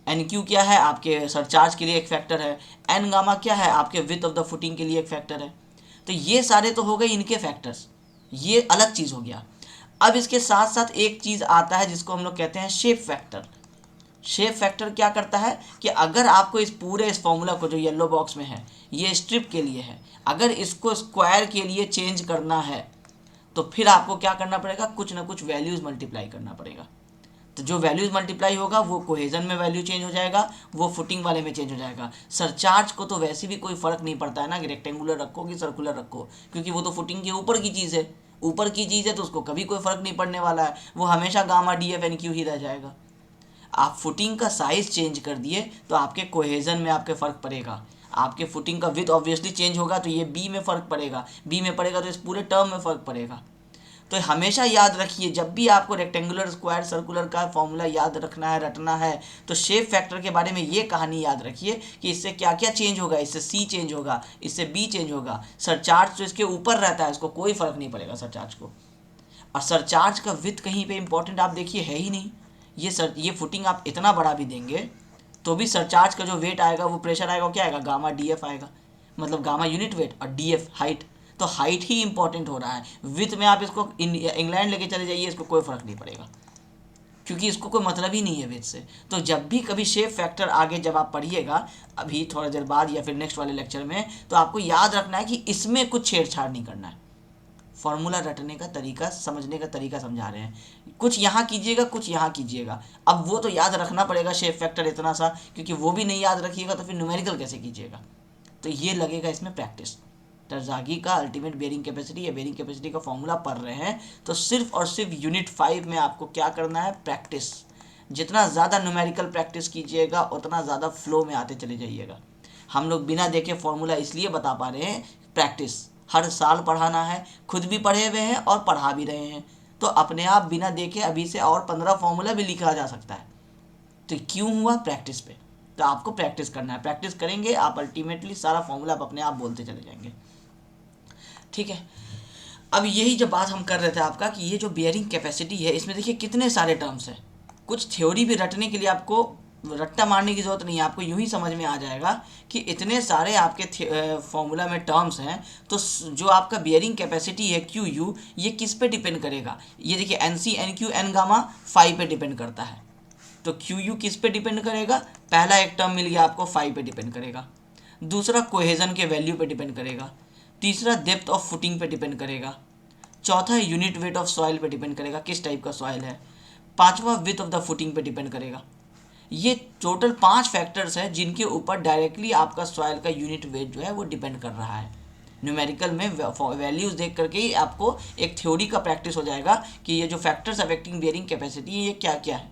एन क्यू क्या है, आपके सरचार्ज के लिए एक फैक्टर है। एन गामा क्या है, आपके विथ ऑफ द फुटिंग के लिए एक फैक्टर है। तो ये सारे तो हो गए इनके फैक्टर्स, ये अलग चीज़ हो गया। अब इसके साथ साथ एक चीज़ आता है जिसको हम लोग कहते हैं शेप फैक्टर। शेप फैक्टर क्या करता है कि अगर आपको इस फॉर्मूला को जो येलो बॉक्स में है ये स्ट्रिप के लिए है, अगर इसको स्क्वायर के लिए चेंज करना है तो फिर आपको क्या करना पड़ेगा, कुछ ना कुछ वैल्यूज़ मल्टीप्लाई करना पड़ेगा। तो जो वैल्यूज़ मल्टीप्लाई होगा वो कोहेजन में वैल्यू चेंज हो जाएगा, वो फुटिंग वाले में चेंज हो जाएगा। सरचार्ज को तो वैसे भी कोई फ़र्क नहीं पड़ता है ना कि रेक्टेंगुलर रखो कि सर्कुलर रखो, क्योंकि वो तो फुटिंग के ऊपर की चीज़ है, ऊपर की चीज़ है, तो उसको कभी कोई फ़र्क नहीं पड़ने वाला है, वो हमेशा gamma D F N Q ही रह जाएगा। आप फुटिंग का साइज़ चेंज कर दिए तो आपके कोहेजन में आपके फ़र्क पड़ेगा। आपके फुटिंग का विथ ऑब्वियसली चेंज होगा तो ये बी में फ़र्क पड़ेगा, बी में पड़ेगा तो इस पूरे टर्म में फ़र्क पड़ेगा। तो हमेशा याद रखिए, जब भी आपको रेक्टेंगुलर स्क्वायर सर्कुलर का फॉर्मूला याद रखना है, रटना है, तो शेप फैक्टर के बारे में ये कहानी याद रखिए कि इससे क्या क्या चेंज होगा। इससे सी चेंज होगा, इससे बी चेंज होगा। सरचार्ज तो इसके ऊपर रहता है, इसको कोई फ़र्क नहीं पड़ेगा सरचार्ज को। और सरचार्ज का विथ कहीं पे इंपॉर्टेंट आप देखिए है ही नहीं। ये फुटिंग आप इतना बड़ा भी देंगे तो भी सरचार्ज का जो वेट आएगा, वो प्रेशर आएगा, वो क्या आएगा, गामा डी एफ आएगा। मतलब गामा यूनिट वेट और डी एफ हाइट, तो हाइट ही इंपॉर्टेंट हो रहा है। विथ में आप इसको इंग्लैंड लेके चले जाइए, इसको कोई फ़र्क नहीं पड़ेगा, क्योंकि इसको कोई मतलब ही नहीं है विथ से। तो जब भी कभी शेप फैक्टर आगे जब आप पढ़िएगा, अभी थोड़ा देर बाद या फिर नेक्स्ट वाले लेक्चर में, तो आपको याद रखना है कि इसमें कुछ छेड़छाड़ नहीं करना है। फॉर्मूला रटने का तरीका, समझने का तरीका समझा रहे हैं, कुछ यहाँ कीजिएगा कुछ यहाँ कीजिएगा। अब वो तो याद रखना पड़ेगा शेप फैक्टर इतना सा, क्योंकि वो भी नहीं याद रखिएगा तो फिर न्यूमेरिकल कैसे कीजिएगा। तो ये लगेगा इसमें प्रैक्टिस। टरज़ागी का अल्टीमेट बेयरिंग कैपेसिटी या बेयरिंग कैपेसिटी का फॉर्मूला पढ़ रहे हैं तो सिर्फ और सिर्फ यूनिट 5 में आपको क्या करना है, प्रैक्टिस। जितना ज़्यादा न्यूमेरिकल प्रैक्टिस कीजिएगा उतना ज़्यादा फ्लो में आते चले जाइएगा। हम लोग बिना देखे फॉर्मूला इसलिए बता पा रहे हैं, प्रैक्टिस हर साल पढ़ाना है, खुद भी पढ़े हुए हैं और पढ़ा भी रहे हैं, तो अपने आप बिना देखे अभी से और 15 फॉर्मूला भी लिखा जा सकता है। तो क्यों हुआ, प्रैक्टिस पे। तो आपको प्रैक्टिस करना है, प्रैक्टिस करेंगे आप अल्टीमेटली सारा फॉर्मूला आप अपने आप बोलते चले जाएंगे। ठीक है, अब यही जो बात हम कर रहे थे आपका कि ये जो बियरिंग कैपेसिटी है इसमें देखिए कितने सारे टर्म्स हैं। कुछ थ्योरी भी रटने के लिए आपको रट्टा मारने की ज़रूरत नहीं है, आपको यूं ही समझ में आ जाएगा कि इतने सारे आपके फॉर्मूला में टर्म्स हैं। तो जो आपका बियरिंग कैपेसिटी है क्यू यू, ये किस पे डिपेंड करेगा, ये देखिए N C N Q N gamma phi पे डिपेंड करता है। तो क्यू यू किस पे डिपेंड करेगा, पहला एक टर्म मिल गया आपको, फाई पे डिपेंड करेगा। दूसरा कोहेजन के वैल्यू पे डिपेंड करेगा। तीसरा डेप्थ ऑफ फुटिंग पे डिपेंड करेगा। चौथा यूनिट वेट ऑफ सॉइल पे डिपेंड करेगा, किस टाइप का सॉइल है। पांचवा विथ ऑफ द फुटिंग पे डिपेंड करेगा। ये टोटल 5 फैक्टर्स हैं जिनके ऊपर डायरेक्टली आपका सॉइल का यूनिट वेट जो है वो डिपेंड कर रहा है। न्यूमेरिकल में वैल्यूज़ देख करके ही आपको एक थ्योरी का प्रैक्टिस हो जाएगा कि ये जो फैक्टर्स अफेक्टिंग बियरिंग कैपेसिटी है ये क्या क्या है।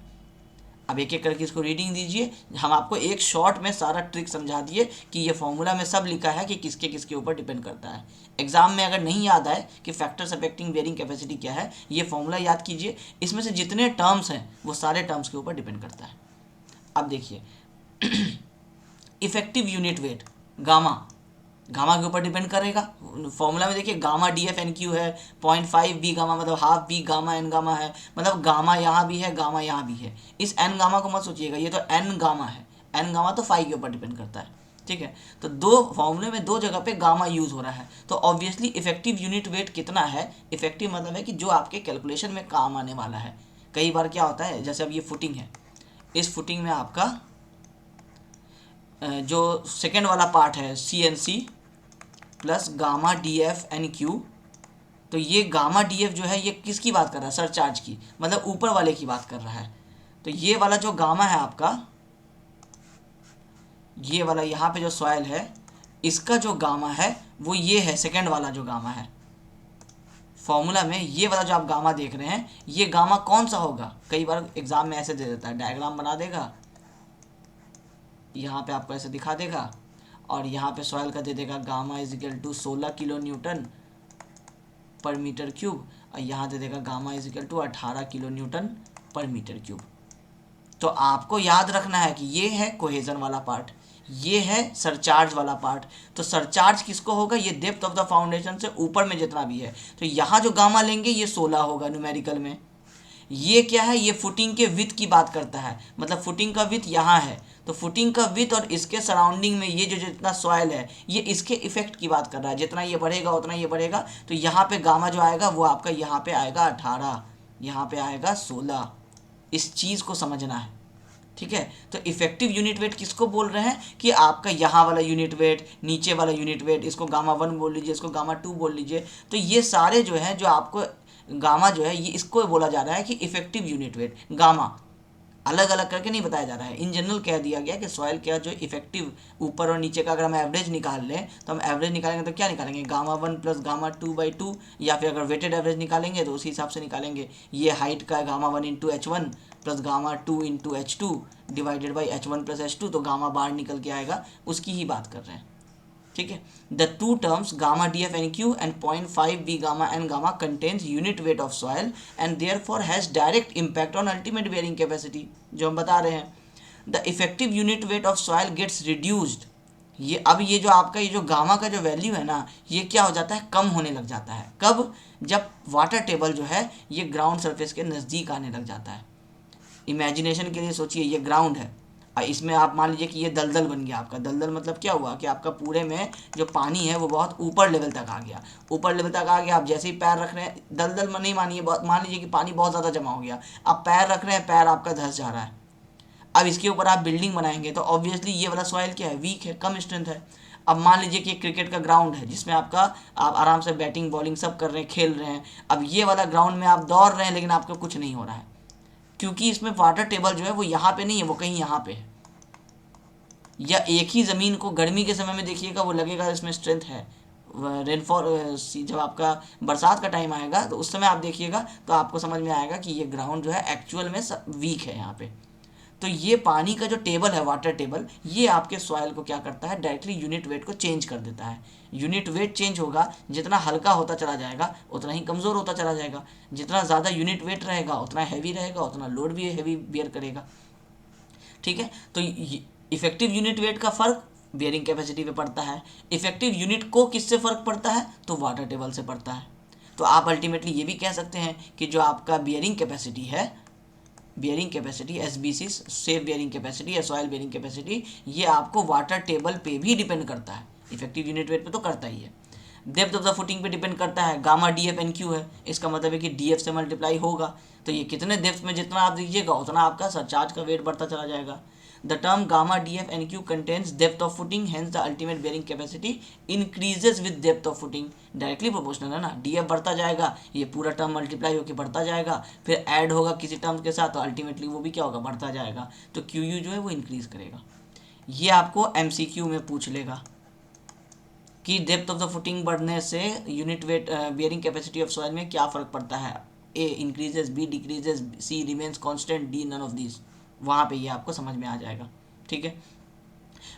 अब एक एक करके इसको रीडिंग दीजिए। हम आपको एक शॉर्ट में सारा ट्रिक समझा दिए कि ये फॉर्मूला में सब लिखा है कि किसके किसके ऊपर डिपेंड करता है। एग्जाम में अगर नहीं याद आए कि फैक्टर्स अफेक्टिंग बेयरिंग कैपेसिटी क्या है, ये फॉर्मूला याद कीजिए। इसमें से जितने टर्म्स हैं वो सारे टर्म्स के ऊपर डिपेंड करता है। अब देखिए effective unit weight gamma, gamma के ऊपर डिपेंड करेगा। फॉर्मूला में देखिए gamma D F N Q है, 0.5 बी गामा मतलब half B gamma N gamma है, मतलब गामा यहाँ भी है गामा यहाँ भी है। इस एन गामा को मत सोचिएगा, ये तो एन गामा है, एन गामा तो फाई के ऊपर डिपेंड करता है। ठीक है, तो दो फॉर्मूले में दो जगह पे गामा यूज़ हो रहा है, तो ऑब्वियसली इफेक्टिव यूनिट वेट कितना है। इफेक्टिव मतलब है कि जो आपके कैलकुलेशन में काम आने वाला है। कई बार क्या होता है, जैसे अब ये फुटिंग है, इस फुटिंग में आपका जो सेकेंड वाला पार्ट है C N C plus gamma D F N Q, तो ये गामा डी एफ जो है ये किसकी बात कर रहा है, सरचार्ज की, मतलब ऊपर वाले की बात कर रहा है। तो ये वाला जो गामा है आपका, ये वाला यहाँ पे जो सॉइल है इसका जो गामा है वो ये है, सेकेंड वाला जो गामा है। फॉर्मूला में ये वाला जो आप गामा देख रहे हैं, ये गामा कौन सा होगा, कई बार एग्जाम में ऐसे दे देता है, डायग्राम बना देगा, यहाँ पे आपको ऐसे दिखा देगा और यहाँ पे सॉइल का दे देगा gamma is equal to 16 kilo newton per metre cube, और यहाँ दे देगा gamma is equal to 18 kilo newton per metre cube. तो आपको याद रखना है कि ये है कोहेजन वाला पार्ट, ये है सरचार्ज वाला पार्ट। तो सरचार्ज किसको होगा, ये डेप्थ ऑफ द फाउंडेशन से ऊपर में जितना भी है, तो यहाँ जो गामा लेंगे ये 16 होगा न्यूमेरिकल में। ये क्या है, ये फुटिंग के विथ की बात करता है, मतलब फुटिंग का विथ यहाँ है, तो फुटिंग का विथ और इसके सराउंडिंग में ये जो जितना सॉइल है ये इसके इफेक्ट की बात कर रहा है। जितना ये बढ़ेगा उतना ये बढ़ेगा, तो यहाँ पे गामा जो आएगा वो आपका यहाँ पे आएगा 18, यहाँ पे आएगा 16। इस चीज़ को समझना है। ठीक है, तो इफेक्टिव यूनिट वेट किसको बोल रहे हैं कि आपका यहाँ वाला यूनिट वेट, नीचे वाला यूनिट वेट, इसको गामा 1 बोल लीजिए, इसको गामा 2 बोल लीजिए। तो ये सारे जो है, जो आपको गामा जो है, ये इसको बोला जा रहा है कि इफेक्टिव यूनिट वेट। गामा अलग अलग करके नहीं बताया जा रहा है, इन जनरल कह दिया गया कि सॉइल का जो इफेक्टिव ऊपर और नीचे का अगर हम एवरेज निकाल लें, तो हम एवरेज निकालेंगे तो क्या निकालेंगे, गामा 1 प्लस गामा 2/2, या फिर अगर वेटेड एवरेज निकालेंगे तो उसी हिसाब से निकालेंगे। ये हाइट का gamma 1 into H1 plus gamma 2 into H2 divided by H1 plus H2, तो गामा बाहर निकल के आएगा, उसकी ही बात कर रहे हैं। ठीक है, the two terms gamma D F N Q and 0.5 B gamma N gamma contains unit weight of soil and therefore has direct impact on ultimate bearing capacity, जो हम बता रहे हैं। The effective unit weight of soil gets reduced, ये अब ये जो आपका ये जो गामा का जो वैल्यू है ना, ये क्या हो जाता है, कम होने लग जाता है। कब, जब वाटर टेबल जो है ये ग्राउंड सरफेस के नज़दीक आने लग जाता है। इमेजिनेशन के लिए सोचिए, ये ग्राउंड है और इसमें आप मान लीजिए कि ये दलदल बन गया आपका। दलदल मतलब क्या हुआ कि आपका पूरे में जो पानी है वो बहुत ऊपर लेवल तक आ गया, ऊपर लेवल तक आ गया। आप जैसे ही पैर रख रहे हैं, दलदल में नहीं मानिए, मान लीजिए कि पानी बहुत ज़्यादा जमा हो गया, आप पैर रख रहे हैं, पैर आपका धंस जा रहा है। अब इसके ऊपर आप बिल्डिंग बनाएंगे तो ऑब्वियसली ये वाला सॉइल क्या है, वीक है, कम स्ट्रेंथ है। अब मान लीजिए कि क्रिकेट का ग्राउंड है जिसमें आपका आप आराम से बैटिंग बॉलिंग सब कर रहे हैं, खेल रहे हैं। अब ये वाला ग्राउंड में आप दौड़ रहे हैं लेकिन आपको कुछ नहीं हो रहा है, क्योंकि इसमें वाटर टेबल जो है वो यहाँ पे नहीं है, वो कहीं यहाँ पे है। या एक ही ज़मीन को गर्मी के समय में देखिएगा वो लगेगा इसमें स्ट्रेंथ है, रेनफॉल जब आपका बरसात का टाइम आएगा तो उस समय आप देखिएगा तो आपको समझ में आएगा कि ये ग्राउंड जो है एक्चुअल में वीक है यहाँ पे। तो ये पानी का जो टेबल है, वाटर टेबल, ये आपके सॉइल को क्या करता है, डायरेक्टली यूनिट वेट को चेंज कर देता है। यूनिट वेट चेंज होगा, जितना हल्का होता चला जाएगा उतना ही कमज़ोर होता चला जाएगा। जितना ज़्यादा यूनिट वेट रहेगा उतना हैवी रहेगा, उतना लोड भी हैवी बियर करेगा। ठीक है, तो इफेक्टिव यूनिट वेट का फ़र्क बियरिंग कैपेसिटी पे पड़ता है। इफेक्टिव यूनिट को किससे फ़र्क पड़ता है, तो वाटर टेबल से पड़ता है। तो आप अल्टीमेटली ये भी कह सकते हैं कि जो आपका बियरिंग कैपेसिटी है, bearing capacity SBC, safe bearing capacity या सॉइल बियरिंग कैपेसिटी, ये आपको वाटर टेबल पे भी डिपेंड करता है। इफेक्टिव यूनिट वेट पे तो करता ही है। डेप्थ ऑफ द फुटिंग पे डिपेंड करता है, गामा DF NQ है, इसका मतलब है कि DF से मल्टीप्लाई होगा, तो ये कितने डेप्थ में जितना आप दीजिएगा उतना आपका सरचार्ज का वेट बढ़ता चला जाएगा। The term gamma DF NQ contains depth of footing, hence the ultimate bearing capacity increases with depth of footing. Directly proportional है ना, DF बढ़ता जाएगा, ये पूरा टर्म मल्टीप्लाई होकर बढ़ता जाएगा, फिर ऐड होगा किसी टर्म के साथ तो अल्टीमेटली वो भी क्या होगा, बढ़ता जाएगा। तो QU जो है वो इंक्रीज करेगा। ये आपको MCQ में पूछ लेगा कि डेप्थ ऑफ द फुटिंग बढ़ने से unit weight bearing capacity of soil में क्या फ़र्क पड़ता है। A increases, B decreases, C remains constant, D none of this. वहाँ पे ये आपको समझ में आ जाएगा। ठीक है,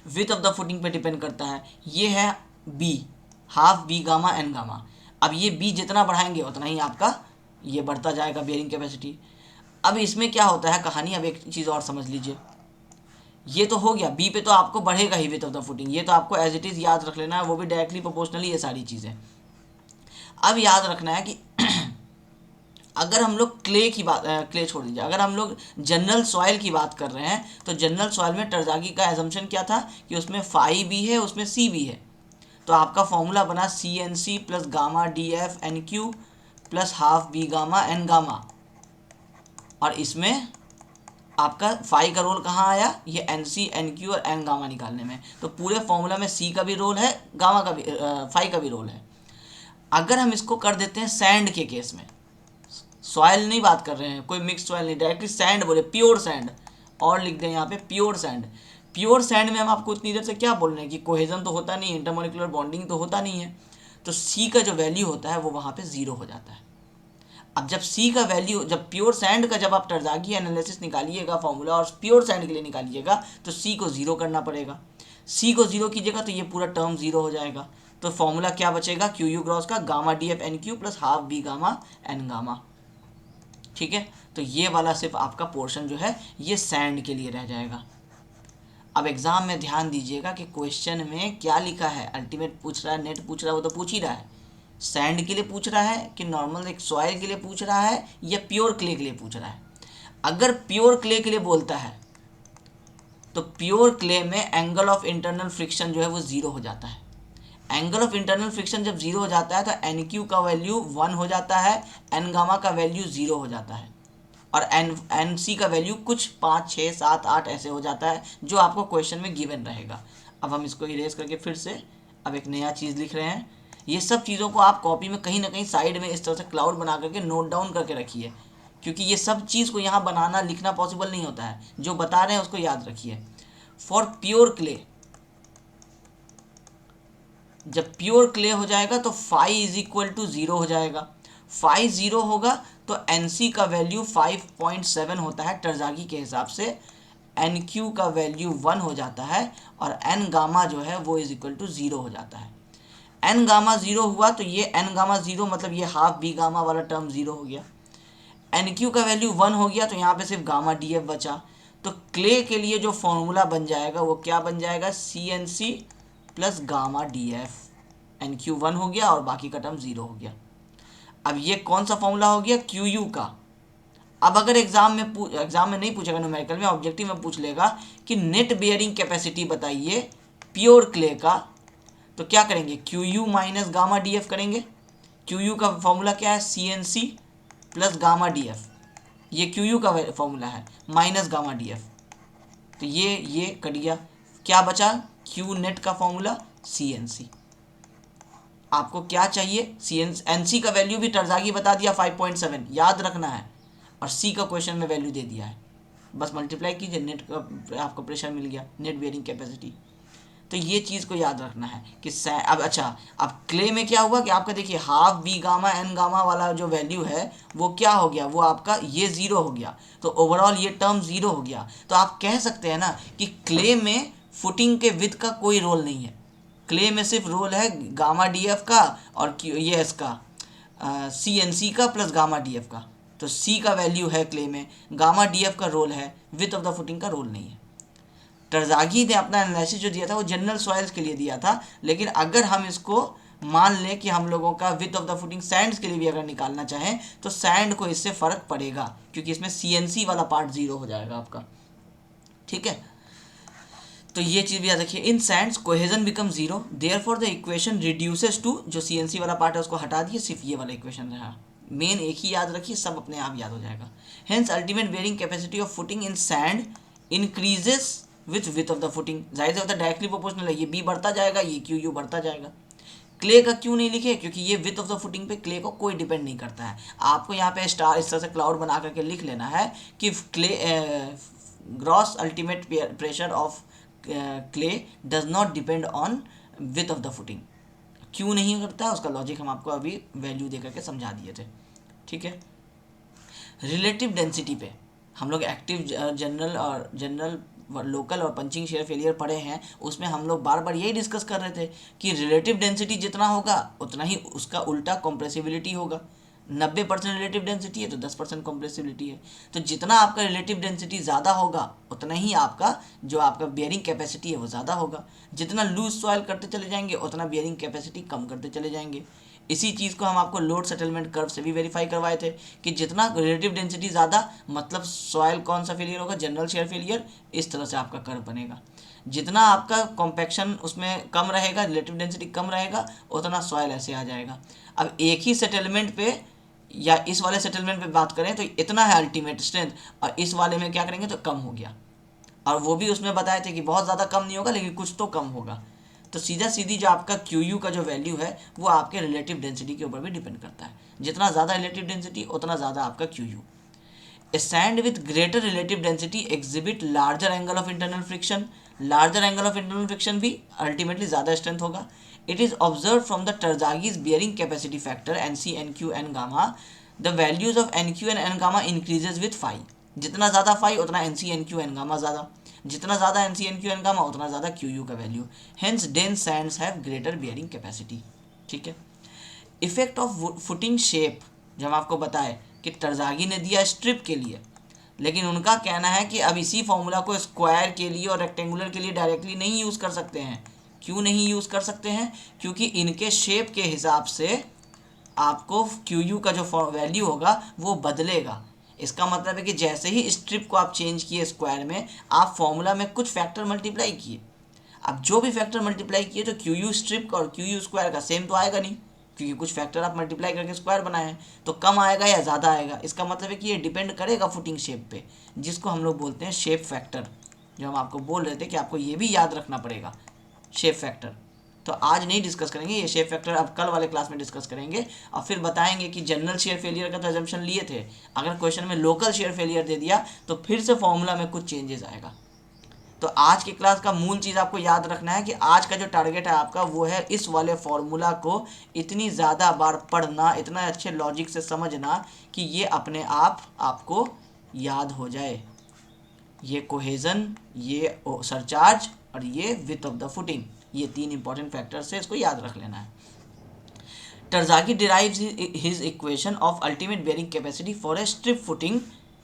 विथ ऑफ द फुटिंग पे डिपेंड करता है। ये है B, half B gamma N gamma. अब ये बी जितना बढ़ाएंगे उतना ही आपका ये बढ़ता जाएगा बेयरिंग कैपेसिटी। अब इसमें क्या होता है कहानी, अब एक चीज़ और समझ लीजिए। ये तो हो गया, बी पे तो आपको बढ़ेगा ही विथ ऑफ द फुटिंग, ये तो आपको एज इट इज़ याद रख लेना है, वो भी डायरेक्टली प्रोपोर्शनली ये सारी चीज़ें। अब याद रखना है कि अगर हम लोग क्ले की बात, क्ले छोड़ दीजिए, अगर हम लोग जनरल सॉइल की बात कर रहे हैं तो जनरल सॉइल में टरजागी का एजम्पशन क्या था कि उसमें फाई भी है, उसमें सी भी है। तो आपका फॉर्मूला बना C N C plus gamma D F N Q plus half B gamma N gamma. और इसमें आपका फाई का रोल कहाँ आया, ये एन सी एन क्यू और एन गामा निकालने में। तो पूरे फॉर्मूला में सी का भी रोल है, गामा का भी, फाई का भी रोल है। अगर हम इसको कर देते हैं सैंड के केस में, सॉइल नहीं बात कर रहे हैं, कोई मिक्स सॉइल नहीं, डायरेक्टली सैंड बोले, प्योर सैंड, और लिख दें यहाँ पे प्योर सैंड। प्योर सैंड में हम आपको इतनी देर से क्या बोल रहे हैं कि कोहेजन तो होता नहीं है, इंटरमोलिकुलर बॉन्डिंग तो होता नहीं है, तो सी का जो वैल्यू होता है वो वहाँ पे ज़ीरो हो जाता है। अब जब सी का वैल्यू, जब प्योर सैंड का जब आप टरजागी एनालिसिस निकालिएगा फॉर्मूला और प्योर सैंड के लिए निकालिएगा तो सी को ज़ीरो करना पड़ेगा। सी को ज़ीरो कीजिएगा तो ये पूरा टर्म ज़ीरो हो जाएगा। तो फॉर्मूला क्या बचेगा, क्यू यू क्रॉस का gamma D F N Q plus half B gamma N gamma. ठीक है, तो ये वाला सिर्फ आपका पोर्शन जो है ये सैंड के लिए रह जाएगा। अब एग्ज़ाम में ध्यान दीजिएगा कि क्वेश्चन में क्या लिखा है, अल्टीमेट पूछ रहा है, नेट पूछ रहा है, वो तो पूछ ही रहा है, सैंड के लिए पूछ रहा है कि नॉर्मल एक सॉइल के लिए पूछ रहा है या प्योर क्ले के लिए पूछ रहा है। अगर प्योर क्ले के लिए बोलता है तो प्योर क्ले में एंगल ऑफ इंटरनल फ्रिक्शन जो है वो ज़ीरो हो जाता है। एंगल ऑफ इंटरनल फ्रिक्शन जब ज़ीरो हो जाता है तो एन क्यू का वैल्यू 1 हो जाता है, एन गामा का वैल्यू 0 हो जाता है, और एन सी का वैल्यू कुछ 5 6 7 8 ऐसे हो जाता है जो आपको क्वेश्चन में गिवन रहेगा। अब हम इसको इरेज करके फिर से अब एक नया चीज़ लिख रहे हैं। ये सब चीज़ों को आप कॉपी में कहीं ना कहीं साइड में इस तरह से क्लाउड बना करके नोट डाउन करके रखिए, क्योंकि ये सब चीज़ को यहाँ बनाना लिखना पॉसिबल नहीं होता है, जो बता रहे हैं उसको याद रखिए। फॉर प्योर क्ले, जब प्योर क्ले हो जाएगा तो फाई इज इक्वल टू 0 हो जाएगा। फाई 0 होगा तो एन सी का वैल्यू 5.7 होता है टरजागी के हिसाब से, एन क्यू का वैल्यू 1 हो जाता है, और एन गामा जो है वो इज इक्वल टू 0 हो जाता है। एन गामा 0 हुआ तो ये एन गामा 0 मतलब ये हाफ बी गामा वाला टर्म 0 हो गया। एन क्यू का वैल्यू 1 हो गया तो यहाँ पे सिर्फ गामा डी एफ बचा। तो क्ले के लिए जो फॉर्मूला बन जाएगा वो क्या बन जाएगा, C N C plus gamma D F. N Q 1 हो गया और बाकी का टर्म 0 हो गया। अब ये कौन सा फॉर्मूला हो गया, क्यू यू का। अब अगर एग्जाम में नहीं पूछेगा न्यूमेरिकल में, ऑब्जेक्टिव में पूछ लेगा कि नेट बियरिंग कैपेसिटी बताइए प्योर क्ले का, तो क्या करेंगे, Q U minus gamma D F करेंगे। क्यू यू का फॉर्मूला क्या है, C N C plus gamma D F, ये क्यू यू का फॉर्मूला है, माइनस गामा डी एफ। तो ये कट गया, क्या बचा, क्यू नेट का फॉर्मूला सी एन सी। आपको क्या चाहिए, सी एन सी का वैल्यू भी टरजागी बता दिया 5.7, याद रखना है, और सी का क्वेश्चन में वैल्यू दे दिया है, बस मल्टीप्लाई कीजिए, नेट का आपको प्रेशर मिल गया, नेट बियरिंग कैपेसिटी। तो ये चीज़ को याद रखना है कि अब अच्छा, अब क्ले में क्या हुआ कि आपका देखिए half B gamma N gamma वाला जो वैल्यू है वो क्या हो गया, वो आपका ये 0 हो गया, तो ओवरऑल ये टर्म 0 हो गया। तो आप कह सकते हैं ना कि क्ले में फुटिंग के विथ का कोई रोल नहीं है, क्ले में सिर्फ रोल है गामा डी एफ का और ये इसका सी एन सी का प्लस गामा डी एफ का। तो सी का वैल्यू है क्ले में, गामा डी एफ का रोल है, विथ ऑफ द फुटिंग का रोल नहीं है। टरजागी ने अपना एनालिसिस जो दिया था वो जनरल सॉइल्स के लिए दिया था, लेकिन अगर हम इसको मान लें कि हम लोगों का with of the footing Sands के लिए भी अगर निकालना चाहें तो सैंड को इससे फ़र्क पड़ेगा, क्योंकि इसमें सीएनसी वाला पार्ट 0 हो जाएगा आपका। ठीक है, तो ये चीज़ भी याद रखिए, in sands cohesion become 0, therefore the equation reduces to, जो सीएनसी वाला पार्ट है उसको हटा दिए, सिर्फ ये वाला इक्वेशन रहा। मेन एक ही याद रखिए, सब अपने आप याद हो जाएगा। Hence ultimate bearing capacity of footing in sand increases with of the footing. जाहिर से होता है डायरेक्टली प्रोपोर्शनल है, ये बी बढ़ता जाएगा, ये क्यू यू बढ़ता जाएगा। क्ले का क्यों नहीं लिखे, क्योंकि ये विथ ऑफ द फुटिंग पे क्ले को कोई डिपेंड नहीं करता है। आपको यहाँ पे स्टार इस तरह से क्लाउड बना करके लिख लेना है कि clay gross ultimate pressure of clay does not depend on with of the footing. क्यों नहीं करता है उसका लॉजिक हम आपको अभी वैल्यू दे करके समझा दिए थे। ठीक है, रिलेटिव डेंसिटी पे हम लोग एक्टिव जनरल लोकल और पंचिंग शेयर फेलियर पढ़े हैं, उसमें हम लोग बार बार यही डिस्कस कर रहे थे कि रिलेटिव डेंसिटी जितना होगा उतना ही उसका उल्टा कॉम्प्रेसिबिलिटी होगा। 90% रिलेटिव डेंसिटी है तो 10% कॉम्प्रेसिबिलिटी है। तो जितना आपका रिलेटिव डेंसिटी ज़्यादा होगा उतना ही आपका जो आपका बियरिंग कैपेसिटी है वो ज़्यादा होगा। जितना लूज सॉइल करते चले जाएंगे उतना बियरिंग कैपेसिटी कम करते चले जाएंगे। इसी चीज़ को हम आपको लोड सेटलमेंट कर्व से भी वेरीफाई करवाए थे कि जितना रिलेटिव डेंसिटी ज़्यादा मतलब सॉइल कौन सा फेलियर होगा, जनरल शेयर फेलियर, इस तरह से आपका कर्व बनेगा। जितना आपका कॉम्पैक्शन उसमें कम रहेगा, रिलेटिव डेंसिटी कम रहेगा, उतना सॉइल ऐसे आ जाएगा। अब एक ही सेटलमेंट पे या इस वाले सेटलमेंट पे बात करें तो इतना है अल्टीमेट स्ट्रेंथ, और इस वाले में क्या करेंगे तो कम हो गया, और वो भी उसमें बताए थे कि बहुत ज़्यादा कम नहीं होगा लेकिन कुछ तो कम होगा। तो सीधा सीधी जो आपका क्यू का जो वैल्यू है वो आपके रिलेटिव डेंसिटी के ऊपर भी डिपेंड करता है। जितना ज़्यादा रिलेटिव डेंसिटी उतना ज़्यादा आपका Q. A sand with greater relative density exhibit larger angle of internal friction. Larger angle of internal friction भी ultimately ज़्यादा स्ट्रेंथ होगा। It is observed from the Terzaghis bearing capacity factor NC, NQ and gamma. The values of NQ and N gamma increases with phi. जितना ज़्यादा phi उतना NC, NQ and gamma ज़्यादा, जितना ज़्यादा NC, NQ and gamma उतना ज़्यादा QU का value. Hence dense sands have greater bearing capacity। ठीक है। इफेक्ट ऑफ फुटिंग शेप जो हम आपको बताए कि टरजागी ने दिया स्ट्रिप के लिए, लेकिन उनका कहना है कि अब इसी फॉर्मूला को स्क्वायर के लिए और रेक्टेंगुलर के लिए डायरेक्टली नहीं यूज़ कर सकते हैं। क्यों नहीं यूज़ कर सकते हैं? क्योंकि इनके शेप के हिसाब से आपको क्यू का जो वैल्यू होगा वो बदलेगा। इसका मतलब है कि जैसे ही स्ट्रिप को आप चेंज किए स्क्वायर में, आप फॉर्मूला में कुछ फैक्टर मल्टीप्लाई किए। अब जो भी फैक्टर मल्टीप्लाई किए तो क्यू स्ट्रिप का और क्यू स्क्वायर का सेम तो आएगा नहीं, क्योंकि कुछ फैक्टर आप मल्टीप्लाई करके स्क्वायर बनाए हैं, तो कम आएगा या ज़्यादा आएगा। इसका मतलब है कि ये डिपेंड करेगा फुटिंग शेप पे, जिसको हम लोग बोलते हैं शेप फैक्टर। जो हम आपको बोल रहे थे कि आपको ये भी याद रखना पड़ेगा शेप फैक्टर। तो आज नहीं डिस्कस करेंगे ये शेप फैक्टर, अब कल वाले क्लास में डिस्कस करेंगे, और फिर बताएंगे कि जनरल शेयर फेलियर का तो अजम्पशन लिए थे, अगर क्वेश्चन में लोकल शेयर फेलियर दे दिया तो फिर से फॉर्मूला में कुछ चेंजेस आएगा। तो आज की क्लास का मूल चीज़ आपको याद रखना है कि आज का जो टारगेट है आपका वो है इस वाले फॉर्मूला को इतनी ज़्यादा बार पढ़ना, इतना अच्छे लॉजिक से समझना कि ये अपने आप आपको याद हो जाए। ये कोहेजन, ये सरचार्ज और ये विथ ऑफ द फुटिंग, ये तीन इंपॉर्टेंट फैक्टर्स है, इसको याद रख लेना है। Terzaghi derives his equation of ultimate bearing capacity for a strip footing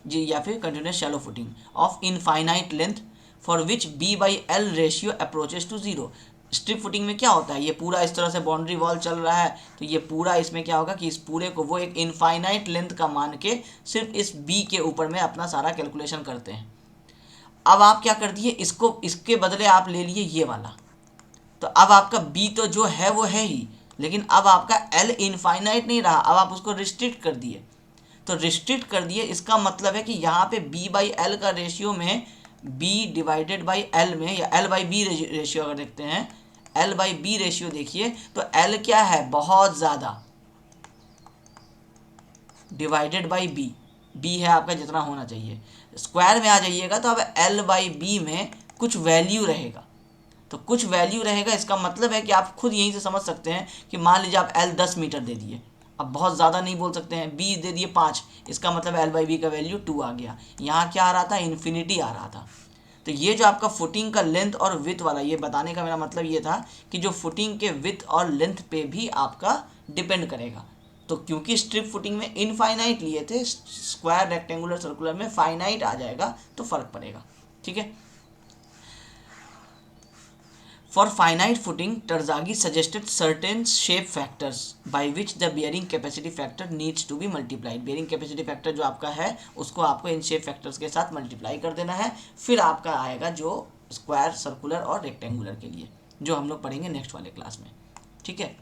जी या फिर continuous shallow footing of infinite length for which B/L ratio approaches to zero. Strip footing में क्या होता है, ये पूरा इस तरह से बाउंड्री वॉल चल रहा है, तो ये पूरा इसमें क्या होगा कि इस पूरे को वो एक इनफाइनाइट लेंथ का मान के सिर्फ इस B के ऊपर में अपना सारा कैलकुलेशन करते हैं। अब आप क्या कर दिए, इसको इसके बदले आप ले लिए ये वाला, तो अब आपका B तो जो है वो है ही, लेकिन अब आपका L इनफाइनाइट नहीं रहा, अब आप उसको रिस्ट्रिक्ट कर दिए। तो रिस्ट्रिक्ट कर दिए इसका मतलब है कि यहाँ पे B/L का रेशियो में B डिवाइडेड बाई L में, या L/B रेशियो अगर देखते हैं, L/B रेशियो देखिए तो L क्या है, बहुत ज़्यादा, डिवाइडेड बाई B है आपका जितना होना चाहिए। स्क्वायर में आ जाइएगा तो अब L/B में कुछ वैल्यू रहेगा, तो कुछ वैल्यू रहेगा, इसका मतलब है कि आप खुद यहीं से समझ सकते हैं कि मान लीजिए आप L 10 मीटर दे दिए, अब बहुत ज़्यादा नहीं बोल सकते हैं, B दे दिए 5, इसका मतलब L/B का वैल्यू 2 आ गया। यहाँ क्या आ रहा था, इन्फिनिटी आ रहा था। तो ये जो आपका फुटिंग का लेंथ और विथ वाला, ये बताने का मेरा मतलब ये था कि जो फुटिंग के विथ और लेंथ पे भी आपका डिपेंड करेगा। तो क्योंकि स्ट्रिप फुटिंग में इनफाइनाइट लिए थे, स्क्वायर रेक्टेंगुलर सर्कुलर में फाइनाइट आ जाएगा तो फर्क पड़ेगा। ठीक है। For finite footing, Terzaghi suggested certain shape factors by which the bearing capacity factor needs to be multiplied. Bearing capacity factor जो आपका है उसको आपको इन shape factors के साथ मल्टीप्लाई कर देना है, फिर आपका आएगा जो स्क्वायर, सर्कुलर और रेक्टेंगुलर के लिए, जो हम लोग पढ़ेंगे नेक्स्ट वाले क्लास में। ठीक है।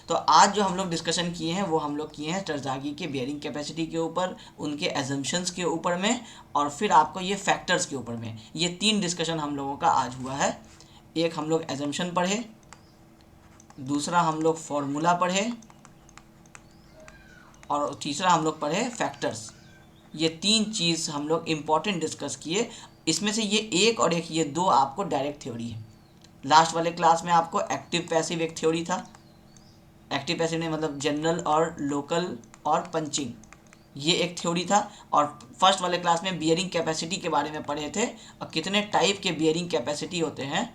तो आज जो हम लोग डिस्कशन किए हैं वो हम लोग किए हैं टरजागी के बेयरिंग कैपेसिटी के ऊपर, उनके एजम्पशंस के ऊपर में, और फिर आपको ये फैक्टर्स के ऊपर में। ये 3 डिस्कशन हम लोगों का आज हुआ है। एक हम लोग एजम्पशन पढ़े, दूसरा हम लोग फॉर्मूला पढ़े, और तीसरा हम लोग पढ़े फैक्टर्स। ये 3 चीज़ हम लोग इम्पॉर्टेंट डिस्कस किए। इसमें से ये एक और एक, ये 2 आपको डायरेक्ट थ्योरी है। लास्ट वाले क्लास में आपको एक्टिव पैसिव एक थ्योरी था, एक्टिव पैसिव ने मतलब जनरल और लोकल और पंचिंग, ये एक थ्योरी था। और फर्स्ट वाले क्लास में बियरिंग कैपेसिटी के बारे में पढ़े थे, और कितने टाइप के बियरिंग कैपेसिटी होते हैं,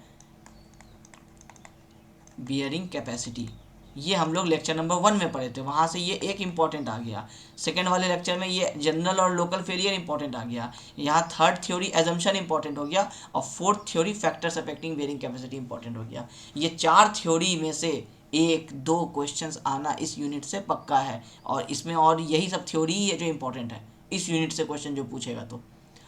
बियरिंग कैपेसिटी, ये हम लोग लेक्चर नंबर 1 में पढ़े थे, वहाँ से ये एक इंपॉर्टेंट आ गया। सेकंड वाले लेक्चर में ये जनरल और लोकल फेलियर इंपॉर्टेंट आ गया। यहाँ थर्ड थ्योरी एजम्पशन इंपॉर्टेंट हो गया, और fourth theory factors affecting bearing capacity important हो गया। ये 4 थ्योरी में से 1-2 क्वेश्चंस आना इस यूनिट से पक्का है, और इसमें और यही सब थ्योरी ही है जो इंपॉर्टेंट है इस यूनिट से क्वेश्चन जो पूछेगा तो।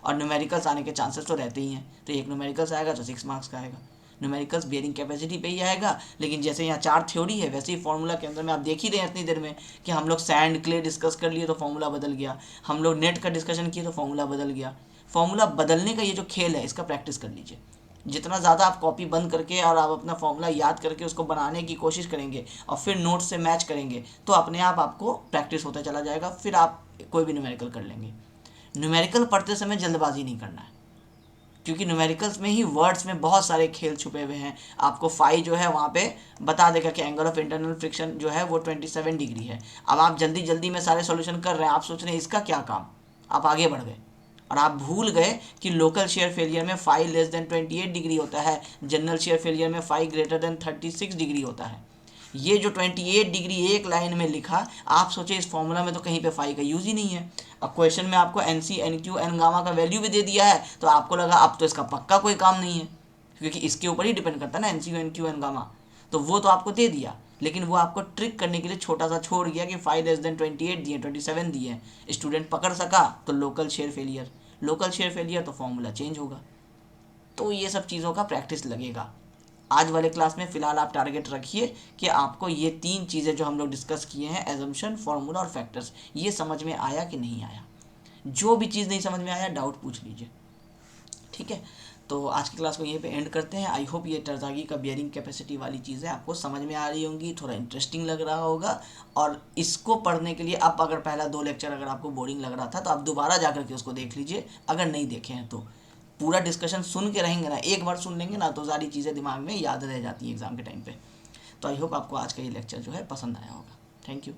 और न्यूमेरिकल्स आने के चांसेस तो रहते ही हैं, तो एक न्यूमेरिकल्स आएगा तो 6 मार्क्स का आएगा। न्यूमेरिकल्स बियरिंग कैपेसिटी पे ही आएगा, लेकिन जैसे यहाँ 4 थ्योरी है वैसे ही फॉर्मूला के अंदर में आप देख ही रहे हैं इतनी देर में कि हम लोग सैंड क्ले डिस्कस कर लिए तो फॉर्मूला बदल गया, हम लोग नेट का डिस्कशन किए तो फॉर्मूला बदल गया। फॉर्मूला बदलने का ये जो खेल है इसका प्रैक्टिस कर लीजिए। जितना ज़्यादा आप कॉपी बंद करके और आप अपना फॉर्मूला याद करके उसको बनाने की कोशिश करेंगे और फिर नोट से मैच करेंगे तो अपने आप आपको प्रैक्टिस होता चला जाएगा, फिर आप कोई भी न्यूमेरिकल कर लेंगे। न्यूमेरिकल पढ़ते समय जल्दबाजी नहीं करना है, क्योंकि न्यूमेरिकल्स में ही वर्ड्स में बहुत सारे खेल छुपे हुए हैं। आपको फाई जो है वहाँ पे बता देगा कि एंगल ऑफ इंटरनल फ्रिक्शन जो है वो 27 डिग्री है। अब आप जल्दी जल्दी में सारे सॉल्यूशन कर रहे हैं, आप सोच रहे हैं इसका क्या काम, आप आगे बढ़ गए और आप भूल गए कि लोकल शेयर फेलियर में फाई लेस देन 28 डिग्री होता है, जनरल शेयर फेलियर में फाई ग्रेटर देन 36 डिग्री होता है। ये जो 28 डिग्री एक लाइन में लिखा, आप सोचे इस फॉर्मूला में तो कहीं पे फाई का यूज़ ही नहीं है। अब क्वेश्चन में आपको N C N Q N gamma का वैल्यू भी दे दिया है, तो आपको लगा अब तो इसका पक्का कोई काम नहीं है, क्योंकि इसके ऊपर ही डिपेंड करता है ना N C N Q N gamma, तो वो तो आपको दे दिया, लेकिन वो आपको ट्रिक करने के लिए छोटा सा छोड़ गया कि फाई लेस देन 28 दिए, 27 दिए, स्टूडेंट पकड़ सका तो local share failure, local share failure तो फॉर्मूला चेंज होगा। तो ये सब चीज़ों का प्रैक्टिस लगेगा। आज वाले क्लास में फ़िलहाल आप टारगेट रखिए कि आपको ये 3 चीज़ें जो हम लोग डिस्कस किए हैं, एजम्पशन, फार्मूला और फैक्टर्स, ये समझ में आया कि नहीं आया। जो भी चीज़ नहीं समझ में आया डाउट पूछ लीजिए, ठीक है। तो आज की क्लास को यहीं पे एंड करते हैं। आई होप ये टरजागी का बियरिंग कैपेसिटी वाली चीज़ें आपको समझ में आ रही होंगी, थोड़ा इंटरेस्टिंग लग रहा होगा, और इसको पढ़ने के लिए अब अगर पहला 2 लेक्चर अगर आपको बोरिंग लग रहा था तो आप दोबारा जा कर के उसको देख लीजिए, अगर नहीं देखे हैं तो। पूरा डिस्कशन सुन के रहेंगे ना, एक बार सुन लेंगे ना तो सारी चीज़ें दिमाग में याद रह जाती हैं एग्ज़ाम के टाइम पे। तो आई होप आपको आज का ये लेक्चर जो है पसंद आया होगा। Thank you.